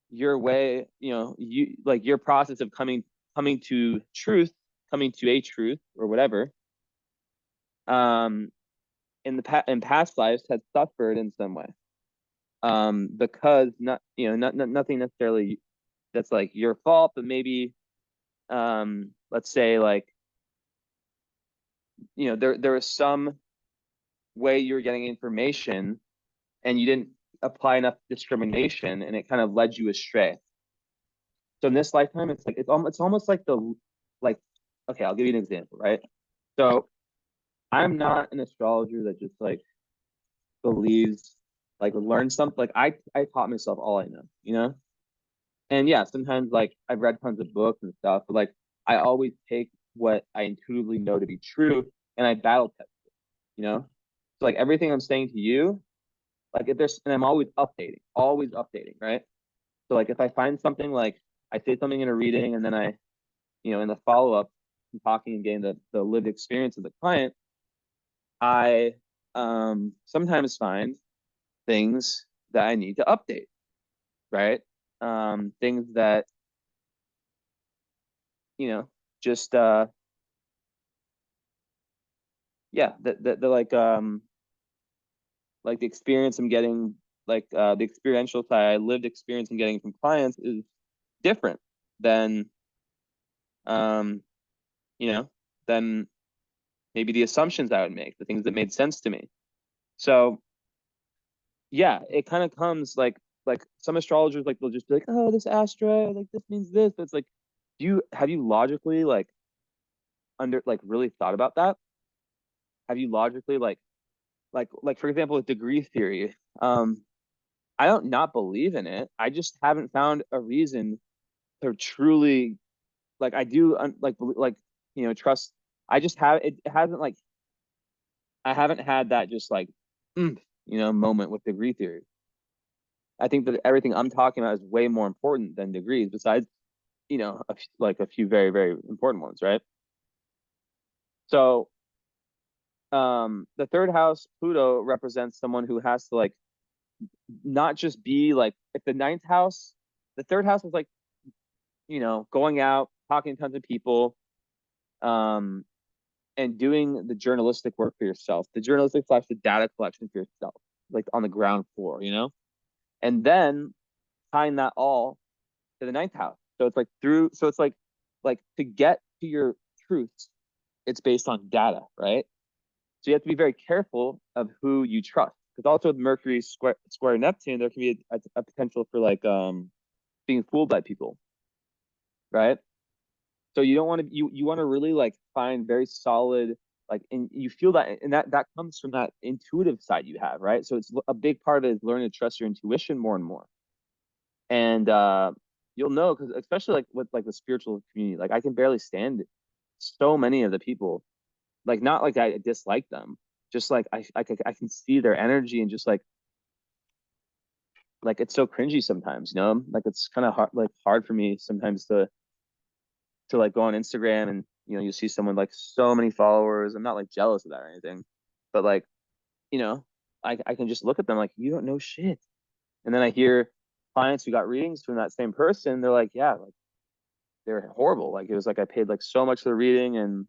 your way, you like your process of coming to truth, coming to a truth or whatever, um, in past lives has suffered in some way, because not nothing necessarily that's like your fault, but maybe, let's say like, there was some way you were getting information and you didn't apply enough discrimination, and it kind of led you astray. So in this lifetime, it's like it's almost like like okay, I'll give you an example, right? So I'm not an astrologer that just like believes like learn something. Like I taught myself all I know. And yeah, sometimes like I've read tons of books and stuff, but like I always take what I intuitively know to be true and I battle test it. So like everything I'm saying to you, like if there's and I'm always updating, right? So like if I find something like I say something in a reading and then I, in the follow up, talking and getting the lived experience of the client, I sometimes find things that I need to update, right? Things that, you know, just yeah, the like the experience I'm getting, like the experiential side, lived experience I'm getting from clients is different than um, you know, than maybe the assumptions I would make, the things that made sense to me. So yeah, it kind of comes like some astrologers like they'll just be like, oh, this astra, like this means this. But it's like, have you logically like really thought about that? Have you logically like for example with degree theory? I don't not believe in it. I just haven't found a reason to truly like I do like trust. I just have it hasn't like I haven't had that just like moment with degree theory. I think that everything I'm talking about is way more important than degrees, besides, like a few very, very important ones, right? So, the third house, Pluto, represents someone who has to like not just be like if the ninth house, the third house is like, going out, talking to tons of people, um, and doing the journalistic work for yourself, the journalistic slash the data collection for yourself, like on the ground floor. And then tying that all to the ninth house. So it's like so it's like to get to your truths, it's based on data, right? So you have to be very careful of who you trust. Because also with Mercury square Neptune, there can be a potential for like being fooled by people, right? So you don't want to you want to really like find very solid and you feel that and that comes from that intuitive side you have, right? So it's a big part of it is learning to trust your intuition more and more. And you'll know because especially like with like the spiritual community, like I can barely stand so many of the people, like not like I dislike them, just like I can see their energy and just like it's so cringy sometimes. Like it's kind of hard for me sometimes to like go on Instagram and you see someone like so many followers. I'm not like jealous of that or anything, but like you know I can just look at them like you don't know shit, and then I hear clients who got readings from that same person. They're like, yeah, like they're horrible. Like it was like I paid like so much for the reading and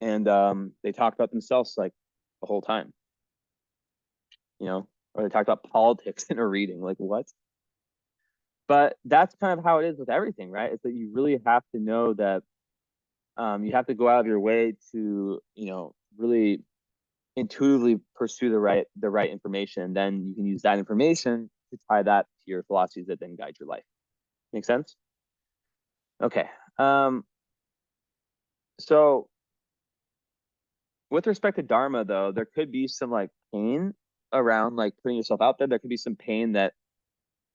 they talked about themselves like the whole time, or they talked about politics in a reading. Like what? But that's kind of how it is with everything, right? It's that you really have to know that you have to go out of your way to, really intuitively pursue the right information. And then you can use that information to tie that to your philosophies that then guide your life. Make sense? Okay. Um, so with respect to Dharma, though, there could be some like pain around like putting yourself out there. There could be some pain that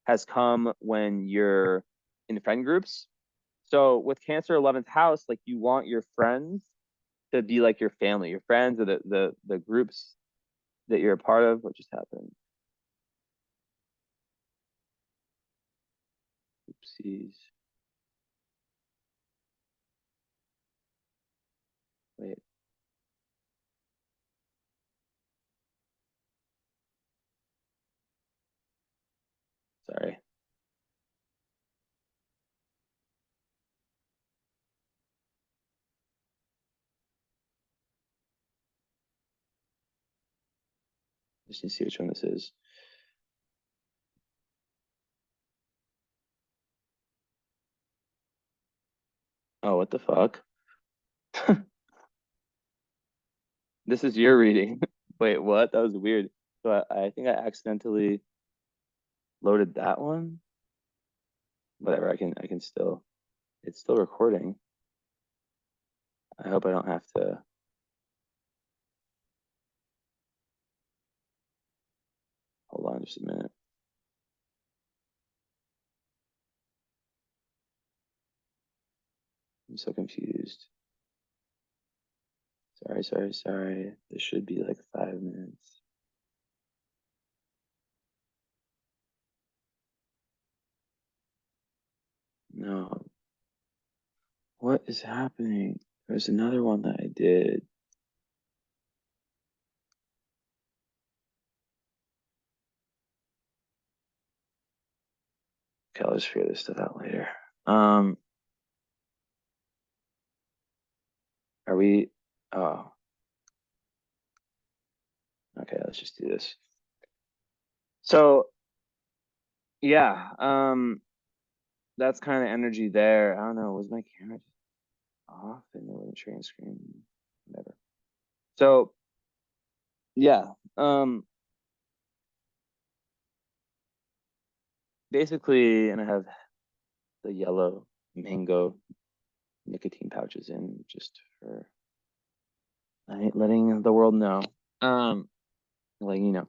has come when you're in friend groups. So with Cancer 11th house, like you want your friends to be like your family, your friends or the groups that you're a part of. What just happened? Oopsies. Wait, sorry. Just need to see which one this is. Oh, what the fuck? This is your reading. Wait, what? That was weird. So I think I accidentally loaded that one. Whatever, I can still, it's still recording. I hope I don't have to. Hold on just a minute. I'm so confused. Sorry, sorry, sorry. This should be like 5 minutes. No. What is happening? There's another one that I did. Okay, I'll just figure this stuff out later. Um, are we? Oh, okay. Let's just do this. So yeah, that's kind of energy there. I don't know. Was my camera just off and it wasn't sharing screen? Whatever. So yeah, basically, and I have the yellow mango nicotine pouches in just for letting the world know. Letting you know.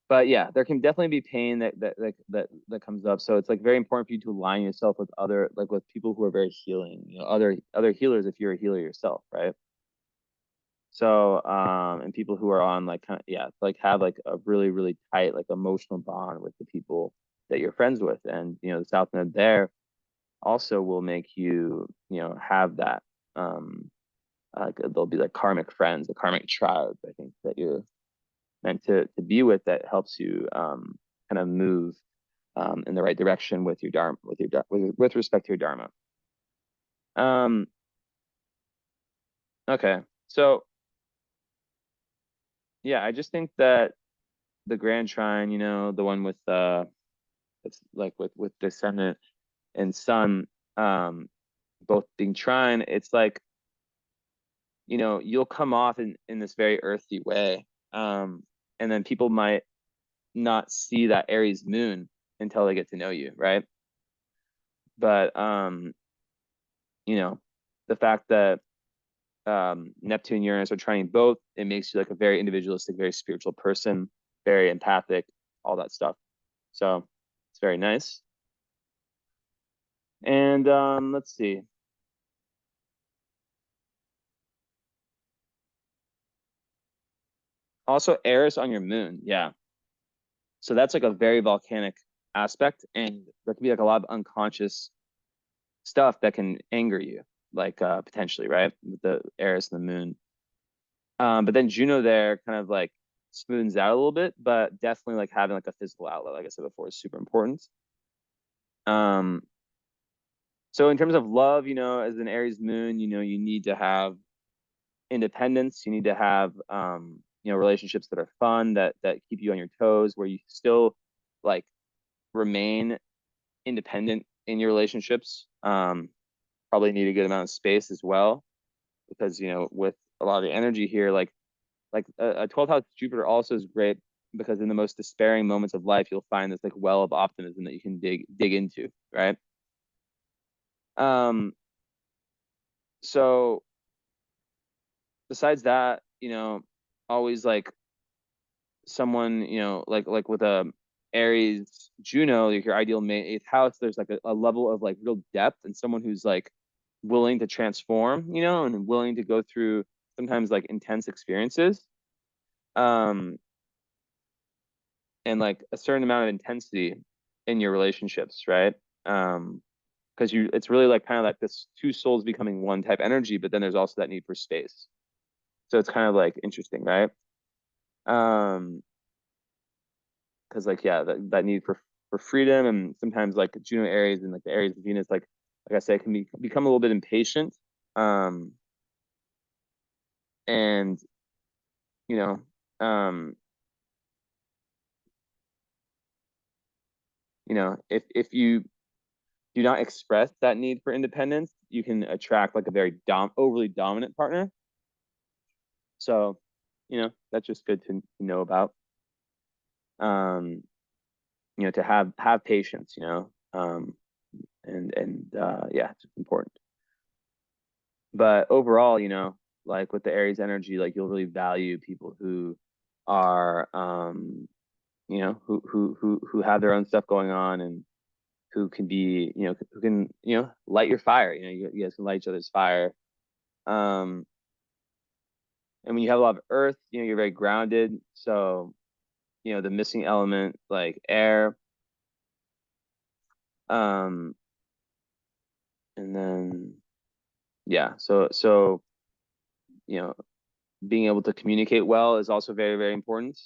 But yeah, there can definitely be pain that comes up. So it's like very important for you to align yourself with other, like with people who are very healing, you know, other healers if you're a healer yourself, right? So and people who are on like kind of, yeah, like have like a really, really tight like emotional bond with the people that you're friends with. And you know, the South Node there also will make you, you know, have that they'll be like karmic friends, a karmic tribe, I think, that you're meant to be with, that helps you kind of move in the right direction with your dharma, with respect to your dharma. Um, okay, so yeah, I just think that the Grand Trine, you know, the one with it's like with Descendant and Sun, both being trine, it's like, you know, you'll come off in this very earthy way, and then people might not see that Aries moon until they get to know you, right? But you know, the fact that Neptune, Uranus are trying both, it makes you like a very individualistic, very spiritual person, very empathic, all that stuff. So it's very nice. And let's see. Also, Eris on your moon, yeah. So that's like a very volcanic aspect, and there can be like a lot of unconscious stuff that can anger you, like potentially, right? With the Eris and the moon. But then Juno there kind of like smooths out a little bit, but definitely like having like a physical outlet, like I said before, is super important. Um, so in terms of love, you know, as an Aries moon, you know, you need to have independence. You need to have you know, relationships that are fun, that keep you on your toes, where you still like remain independent in your relationships. Probably need a good amount of space as well, because you know, with a lot of the energy here, like a 12th house Jupiter also is great, because in the most despairing moments of life, you'll find this like well of optimism that you can dig into, right? Um, so besides that, you know, always like someone, you know, like with a Aries Juno, like your ideal mate, eighth house, there's like a level of like real depth, and someone who's like willing to transform, you know, and willing to go through sometimes like intense experiences. Um, and like a certain amount of intensity in your relationships, right? Because you, it's really like kind of like this two souls becoming one type energy, but then there's also that need for space. So it's kind of like interesting, right? Um, because like yeah, that need for freedom, and sometimes like Juno Aries and like the Aries of Venus, like I said, can become a little bit impatient. Um, and you know, um, if you do not express that need for independence, you can attract like a very overly dominant partner. So, you know, that's just good to know about. Um, you know, to have patience, you know, and yeah, it's important. But overall, you know, like with the Aries energy, like you'll really value people who are, you know, who have their own stuff going on, and who can be, you know, who can, you know, light your fire. You know, you guys can light each other's fire. Um, and when you have a lot of earth, you know, you're very grounded. So, you know, the missing element like air. Um, and then yeah, so you know, being able to communicate well is also very, very important.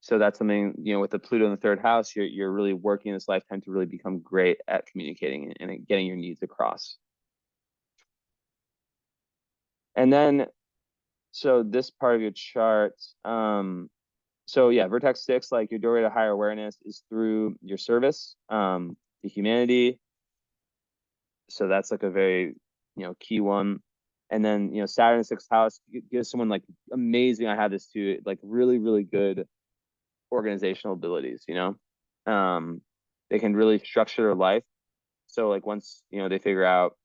So that's something, you know, with the Pluto in the third house, you're really working this lifetime to really become great at communicating and getting your needs across. And then, so this part of your chart, so yeah, vertex 6, like your doorway to higher awareness is through your service to humanity. So that's like a very, you know, key one. And then, you know, Saturn sixth house gives someone like amazing, I have this too, like really, really good organizational abilities, you know. They can really structure their life. So like once, you know, they figure out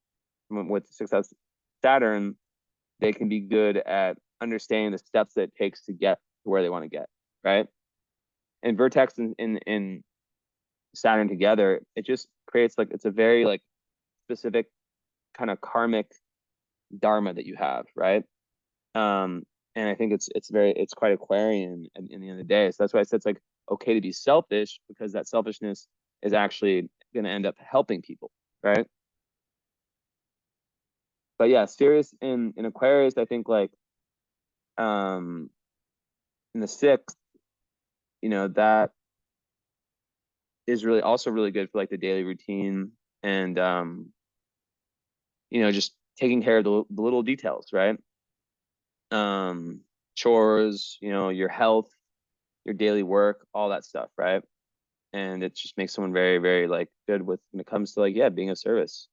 with success Saturn, they can be good at understanding the steps that it takes to get to where they want to get, right? And Vertex and Saturn together, it just creates like it's a very like specific kind of karmic dharma that you have, right? Um, and I think it's quite Aquarian in the end of the day. So that's why I said it's like okay to be selfish, because that selfishness is actually going to end up helping people, right? But yeah, Sirius in Aquarius, I think like um in the sixth, that is really also really good for like the daily routine and just taking care of the little details, right? Um, chores, your health, your daily work, all that stuff, right? And it just makes someone very, very like good with when it comes to like, yeah, being of service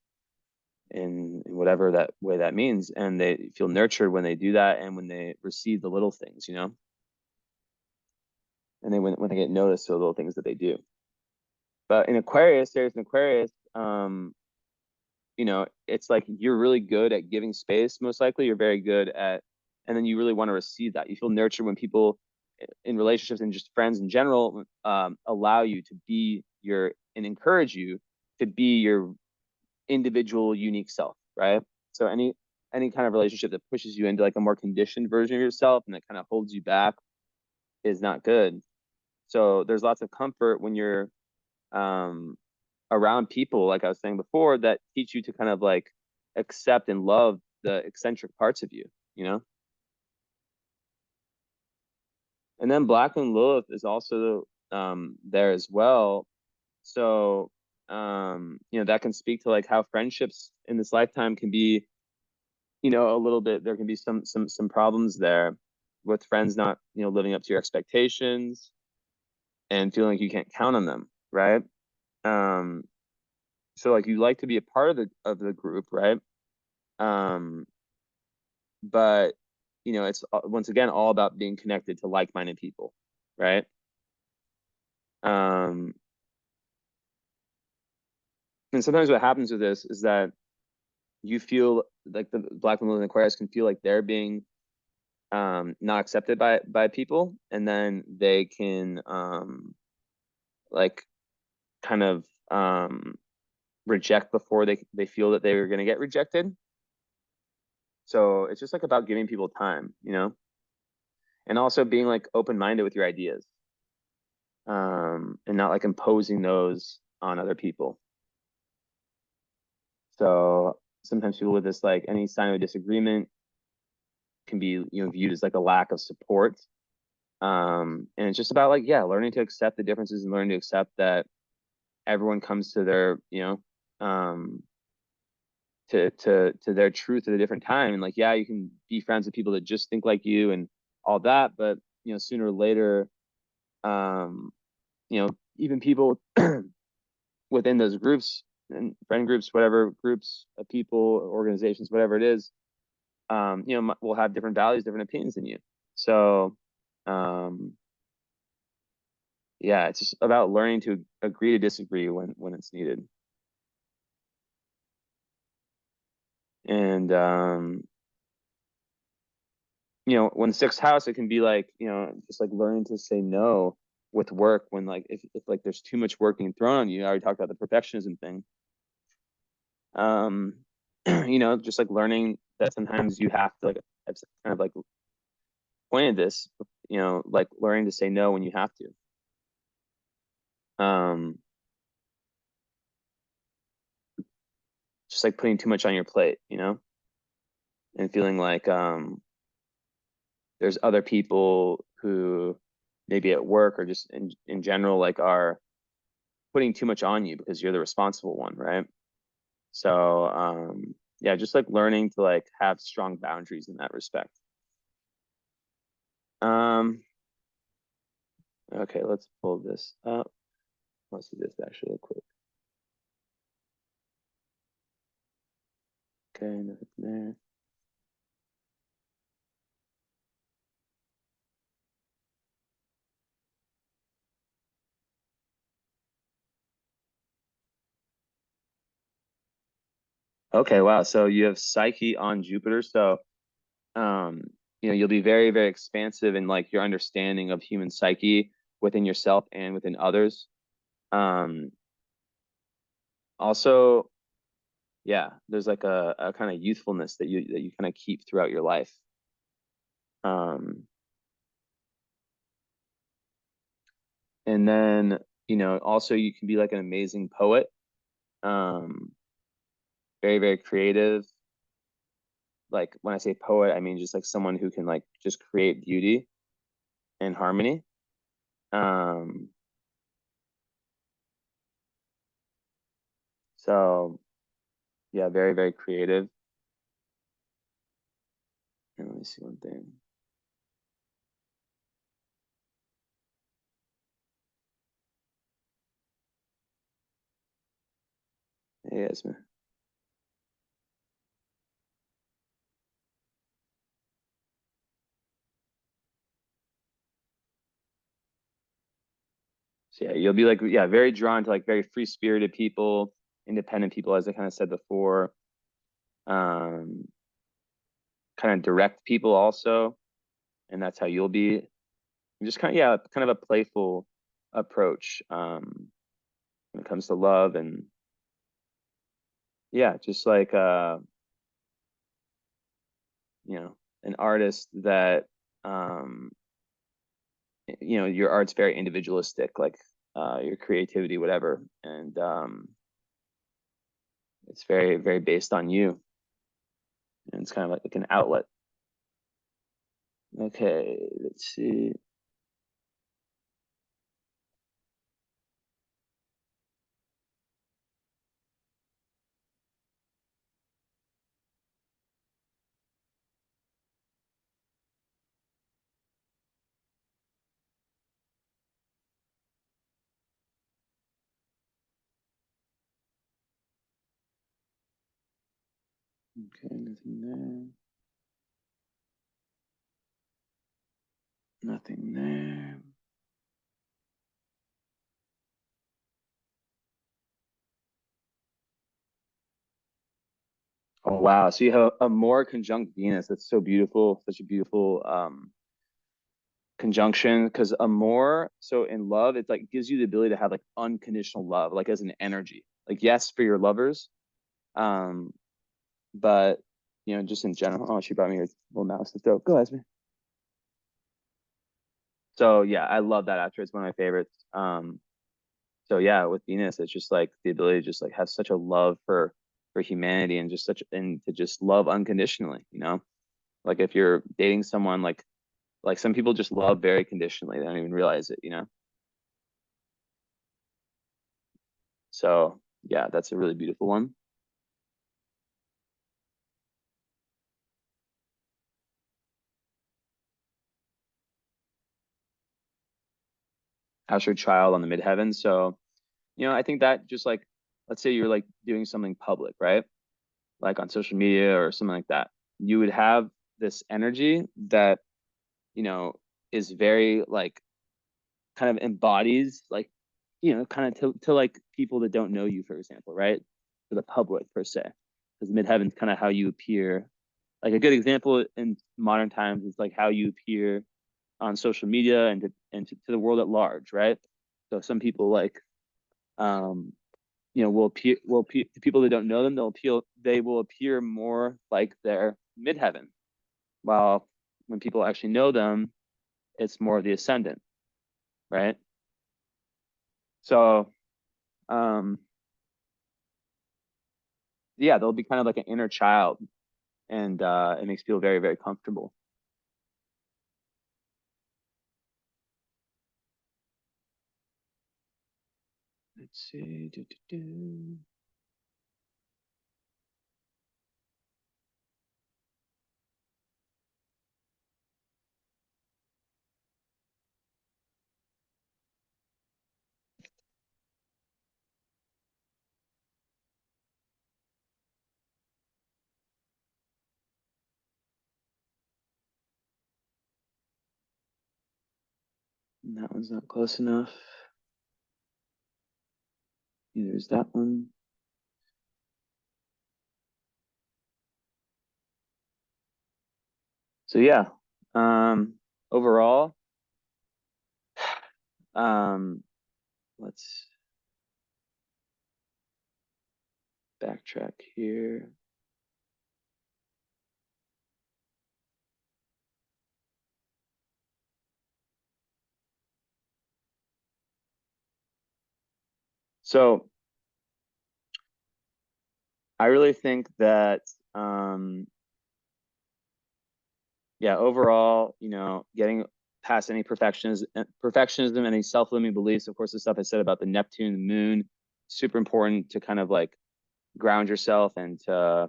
in whatever that way that means. And they feel nurtured when they do that and when they receive the little things, and then when they get noticed for the little things that they do. But in Aquarius, there's an Aquarius, it's like you're really good at giving space, most likely. You're very good at, and then you really want to receive that. You feel nurtured when people in relationships and just friends in general allow you to be and encourage you to be your individual, unique self, right? So any kind of relationship that pushes you into like a more conditioned version of yourself and that kind of holds you back is not good. So there's lots of comfort when you're um, around people, like I was saying before, that teach you to kind of like accept and love the eccentric parts of you, you know? And then Black and Lilith is also there as well. So, that can speak to like how friendships in this lifetime can be, a little bit, there can be some problems there with friends not, living up to your expectations and feeling like you can't count on them, right? Um, so like you like to be a part of the group, right? Um, but it's once again all about being connected to like-minded people, right? Um, and sometimes what happens with this is that you feel like the Black women and Aquarius can feel like they're being not accepted by people, and then they can like kind of reject before they feel that they were going to get rejected. So it's just like about giving people time, and also being like open-minded with your ideas, and not like imposing those on other people. So sometimes people with this, like any sign of a disagreement can be, viewed as like a lack of support. And it's just about like, yeah, learning to accept the differences and learning to accept that everyone comes to their, to their truth at a different time. And like, yeah, you can be friends with people that just think like you and all that, but sooner or later, um, even people within those groups and friend groups, whatever groups of people, organizations, whatever it is, will have different values, different opinions than you. So, um, yeah, it's just about learning to agree to disagree when it's needed. And when sixth house, it can be like, just like learning to say no with work when like if like there's too much work being thrown on you. I already talked about the perfectionism thing. Um, just like learning that sometimes you have to like I've kind of like pointed this, like learning to say no when you have to. Um, just like putting too much on your plate, and feeling like there's other people who maybe at work or just in general like are putting too much on you because you're the responsible one, right? So yeah, just like learning to like have strong boundaries in that respect. Um, okay, let's pull this up. Let's do this actually real quick. Okay, nothing there. Okay, wow. So you have Psyche on Jupiter. So you'll be very, very expansive in like your understanding of human psyche within yourself and within others. Um, Also, yeah, there's like a kind of youthfulness that you kind of keep throughout your life. Um, and then, also you can be like an amazing poet. Um, Very, very creative. Like when I say poet, I mean just like someone who can like just create beauty and harmony. Um, so yeah, very, very creative. And let me see one thing. Yes, man. So yeah, you'll be like, yeah, very drawn to like very free spirited people, independent people, as I kind of said before. Um, Kind of direct people also, and that's how you'll be. Just kind of, yeah, kind of a playful approach when it comes to love, and yeah, just like an artist that um your art's very individualistic, like your creativity, whatever, and it's very, very based on you, and it's kind of like an outlet. Okay, let's see. Okay, nothing there. Nothing there. Oh wow. So you have a more conjunct Venus. That's so beautiful. Such a beautiful conjunction. Because a more, so in love, it's like gives you the ability to have like unconditional love, like as an energy. Like yes, for your lovers. Um, but just in general. Oh, she brought me her little mouse to throw. Go, Esme. So yeah, I love that actor. It's one of my favorites. So yeah, with Venus, it's just like the ability to just like have such a love for humanity, and just such, and to just love unconditionally. Like if you're dating someone, like some people just love very conditionally. They don't even realize it. So yeah, that's a really beautiful one. Astral child on the midheaven. So, I think that just like, let's say you're like doing something public, right? Like on social media or something like that. You would have this energy that, you know, is very like kind of embodies like, kind of to like people that don't know you, for example, right? For the public per se. Because midheaven's kind of how you appear. Like a good example in modern times is like how you appear on social media and to the world at large, right? So some people like will appear to people that don't know them, they will appear more like their midheaven. While when people actually know them, it's more of the ascendant, right? So um yeah, they'll be kind of like an inner child, and it makes people very, very comfortable. Let's see. That one's not close enough. Neither is that one. So yeah. Um, Overall, um, let's backtrack here. So I really think that, yeah, overall, getting past any perfectionism, any self-limiting beliefs. Of course, the stuff I said about the Neptune, the moon, super important to kind of like ground yourself and to,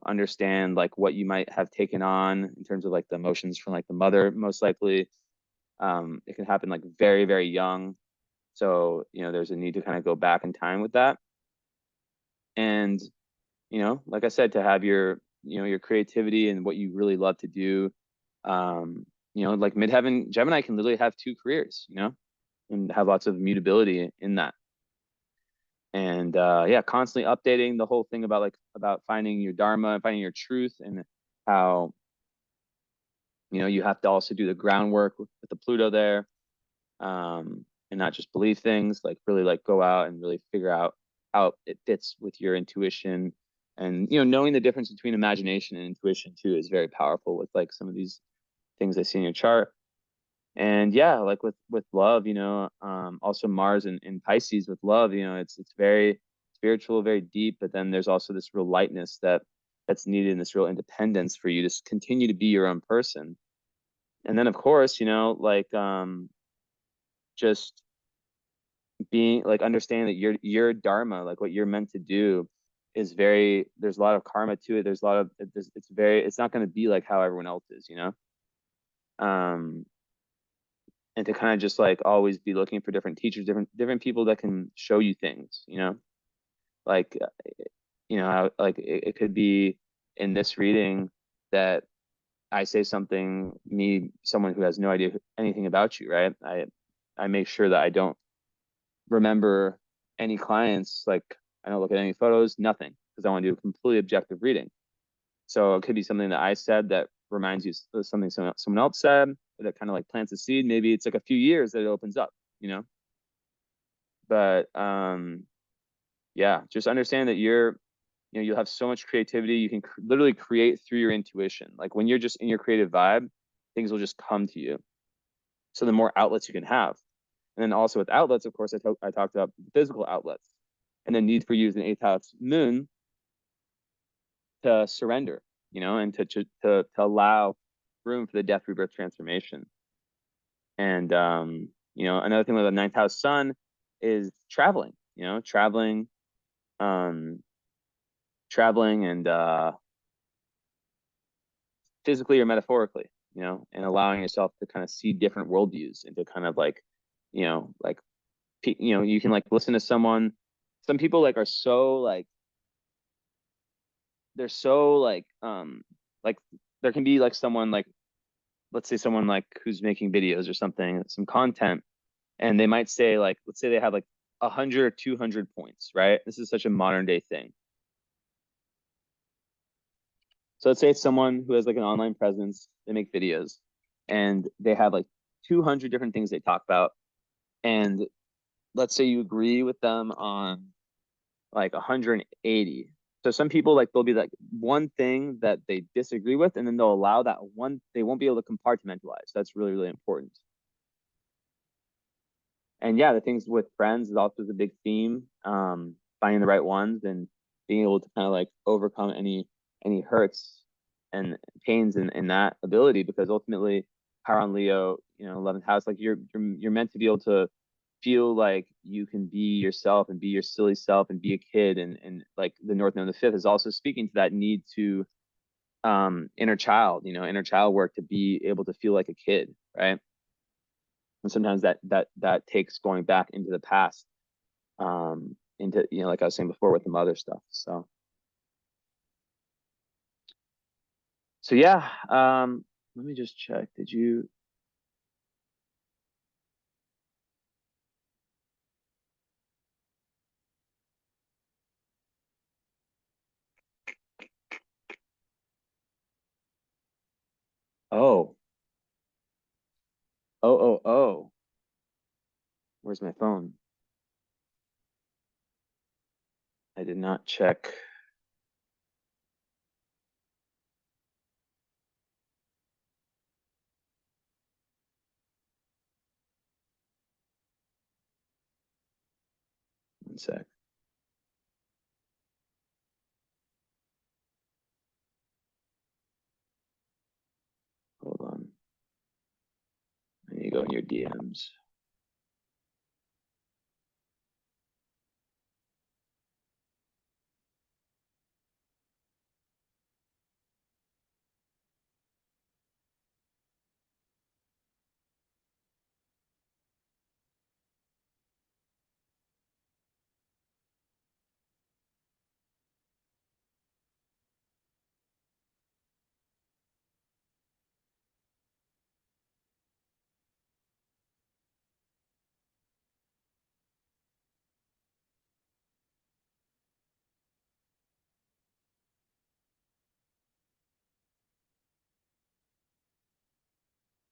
understand like what you might have taken on in terms of like the emotions from like the mother, most likely. It can happen like very, very young. So, there's a need to kind of go back in time with that. And, like I said, to have your creativity and what you really love to do. Like midheaven, Gemini can literally have two careers, and have lots of mutability in that. And yeah, constantly updating the whole thing about about finding your dharma and finding your truth, and how, you have to also do the groundwork with the Pluto there, and not just believe things, like really like go out and really figure out how it fits with your intuition. And knowing the difference between imagination and intuition too is very powerful with like some of these things I see in your chart. And yeah, like with love, also Mars in Pisces with love, it's very spiritual, very deep, but then there's also this real lightness that's needed, and this real independence for you to continue to be your own person. And then of course, like just being like understanding that your dharma, like what you're meant to do, is very, there's a lot of karma to it. There's a lot of it's not going to be like how everyone else is, um and to kind of just like always be looking for different teachers, different people that can show you things, like like it could be in this reading that I say something, someone who has no idea anything about you, right? I make sure that I don't remember any clients, like I don't look at any photos, nothing, because I want to do a completely objective reading. So it could be something that I said that reminds you of something someone else said, that kind of like plants a seed. Maybe it's like a few years that it opens up, But yeah, just understand that you'll have so much creativity. You can literally create through your intuition. Like when you're just in your creative vibe, things will just come to you. So the more outlets you can have. And then also with outlets, of course, I talked about physical outlets, and the need for you as an eighth house moon to surrender, and to allow room for the death, rebirth, transformation. And another thing with the ninth house sun is traveling, um, traveling and physically or metaphorically, and allowing yourself to kind of see different worldviews, and to kind of like, like, you can like listen to someone. Some people like are so like, they're so like there can be like someone like, let's say someone like who's making videos or something, some content, and they might say like, let's say they have like 100 or 200 points, right? This is such a modern day thing. So let's say it's someone who has like an online presence, they make videos, and they have like 200 different things they talk about. And let's say you agree with them on like 180. So some people, like, they'll be like one thing that they disagree with, and then they'll allow that one, they won't be able to compartmentalize. That's really, really important. And yeah, the things with friends is also the big theme. Finding the right ones, and being able to kind of like overcome any hurts and pains in that ability, because ultimately power on Leo, 11th house, like you're meant to be able to feel like you can be yourself and be your silly self and be a kid, and like the North Node of the fifth is also speaking to that need to inner child work, to be able to feel like a kid, right? And sometimes that takes going back into the past, into, like I was saying before with the mother stuff. So yeah, let me just check. Did you? Oh, Oh, oh, oh. Where's my phone? I did not check. One sec. Hold on. I need to go in your DMs.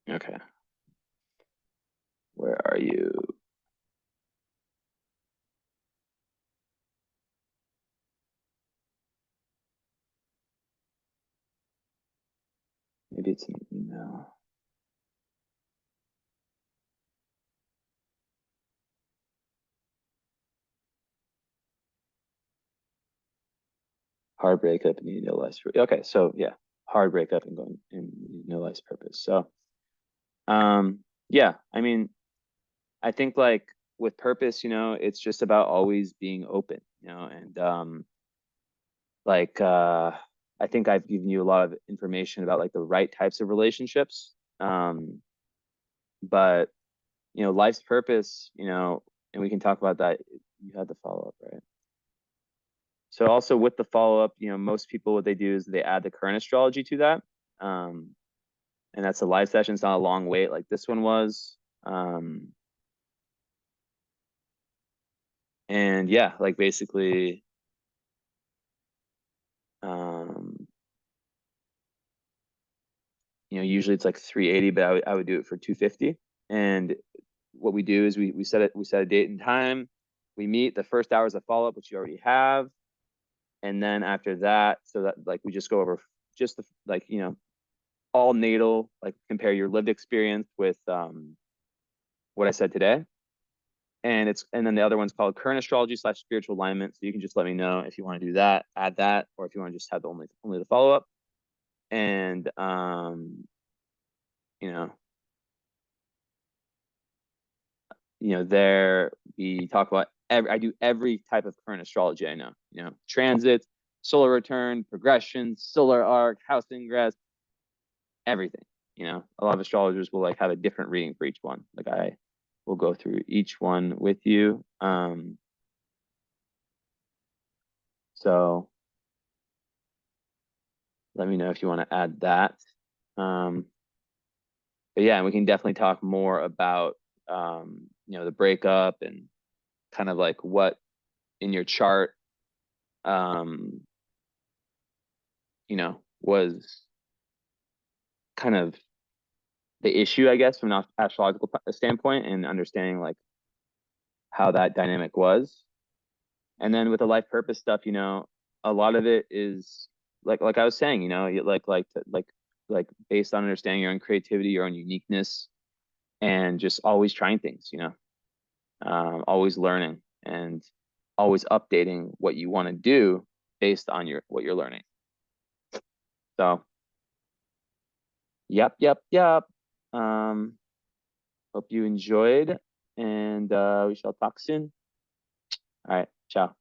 Okay. Where are you? Maybe it's an email. Hard breakup and need no life's purpose. Okay, so yeah, hard breakup and going and no life's purpose. So, yeah, I mean, I think like with purpose, it's just about always being open, and like I think I've given you a lot of information about like the right types of relationships. But life's purpose, and we can talk about that. You had the follow-up, right? So also with the follow-up, most people what they do is they add the current astrology to that. Um, and that's a live session. It's not a long wait like this one was. And yeah, like basically, um, usually it's like 380, but I would do it for 250. And what we do is we set a date and time. We meet the first hours of follow-up, which you already have. And then after that, so that like we just go over just the like, all natal, like compare your lived experience with what I said today. And then the other one's called current astrology / spiritual alignment. So you can just let me know if you want to do that, add that, or if you want to just have the only the follow up. And you know, there we talk about I do every type of current astrology I know. Transits, solar return, progression, solar arc, house ingress, everything. A lot of astrologers will like have a different reading for each one. Like I will go through each one with you. So let me know if you want to add that. But yeah, we can definitely talk more about the breakup and kind of like what in your chart was kind of the issue, I guess, from an astrological standpoint and understanding like how that dynamic was. And then with the life purpose stuff, a lot of it is like I was saying, like based on understanding your own creativity, your own uniqueness, and just always trying things, always learning and always updating what you want to do based on what you're learning. So, yep. Um, Hope you enjoyed, and we shall talk soon. All right, ciao.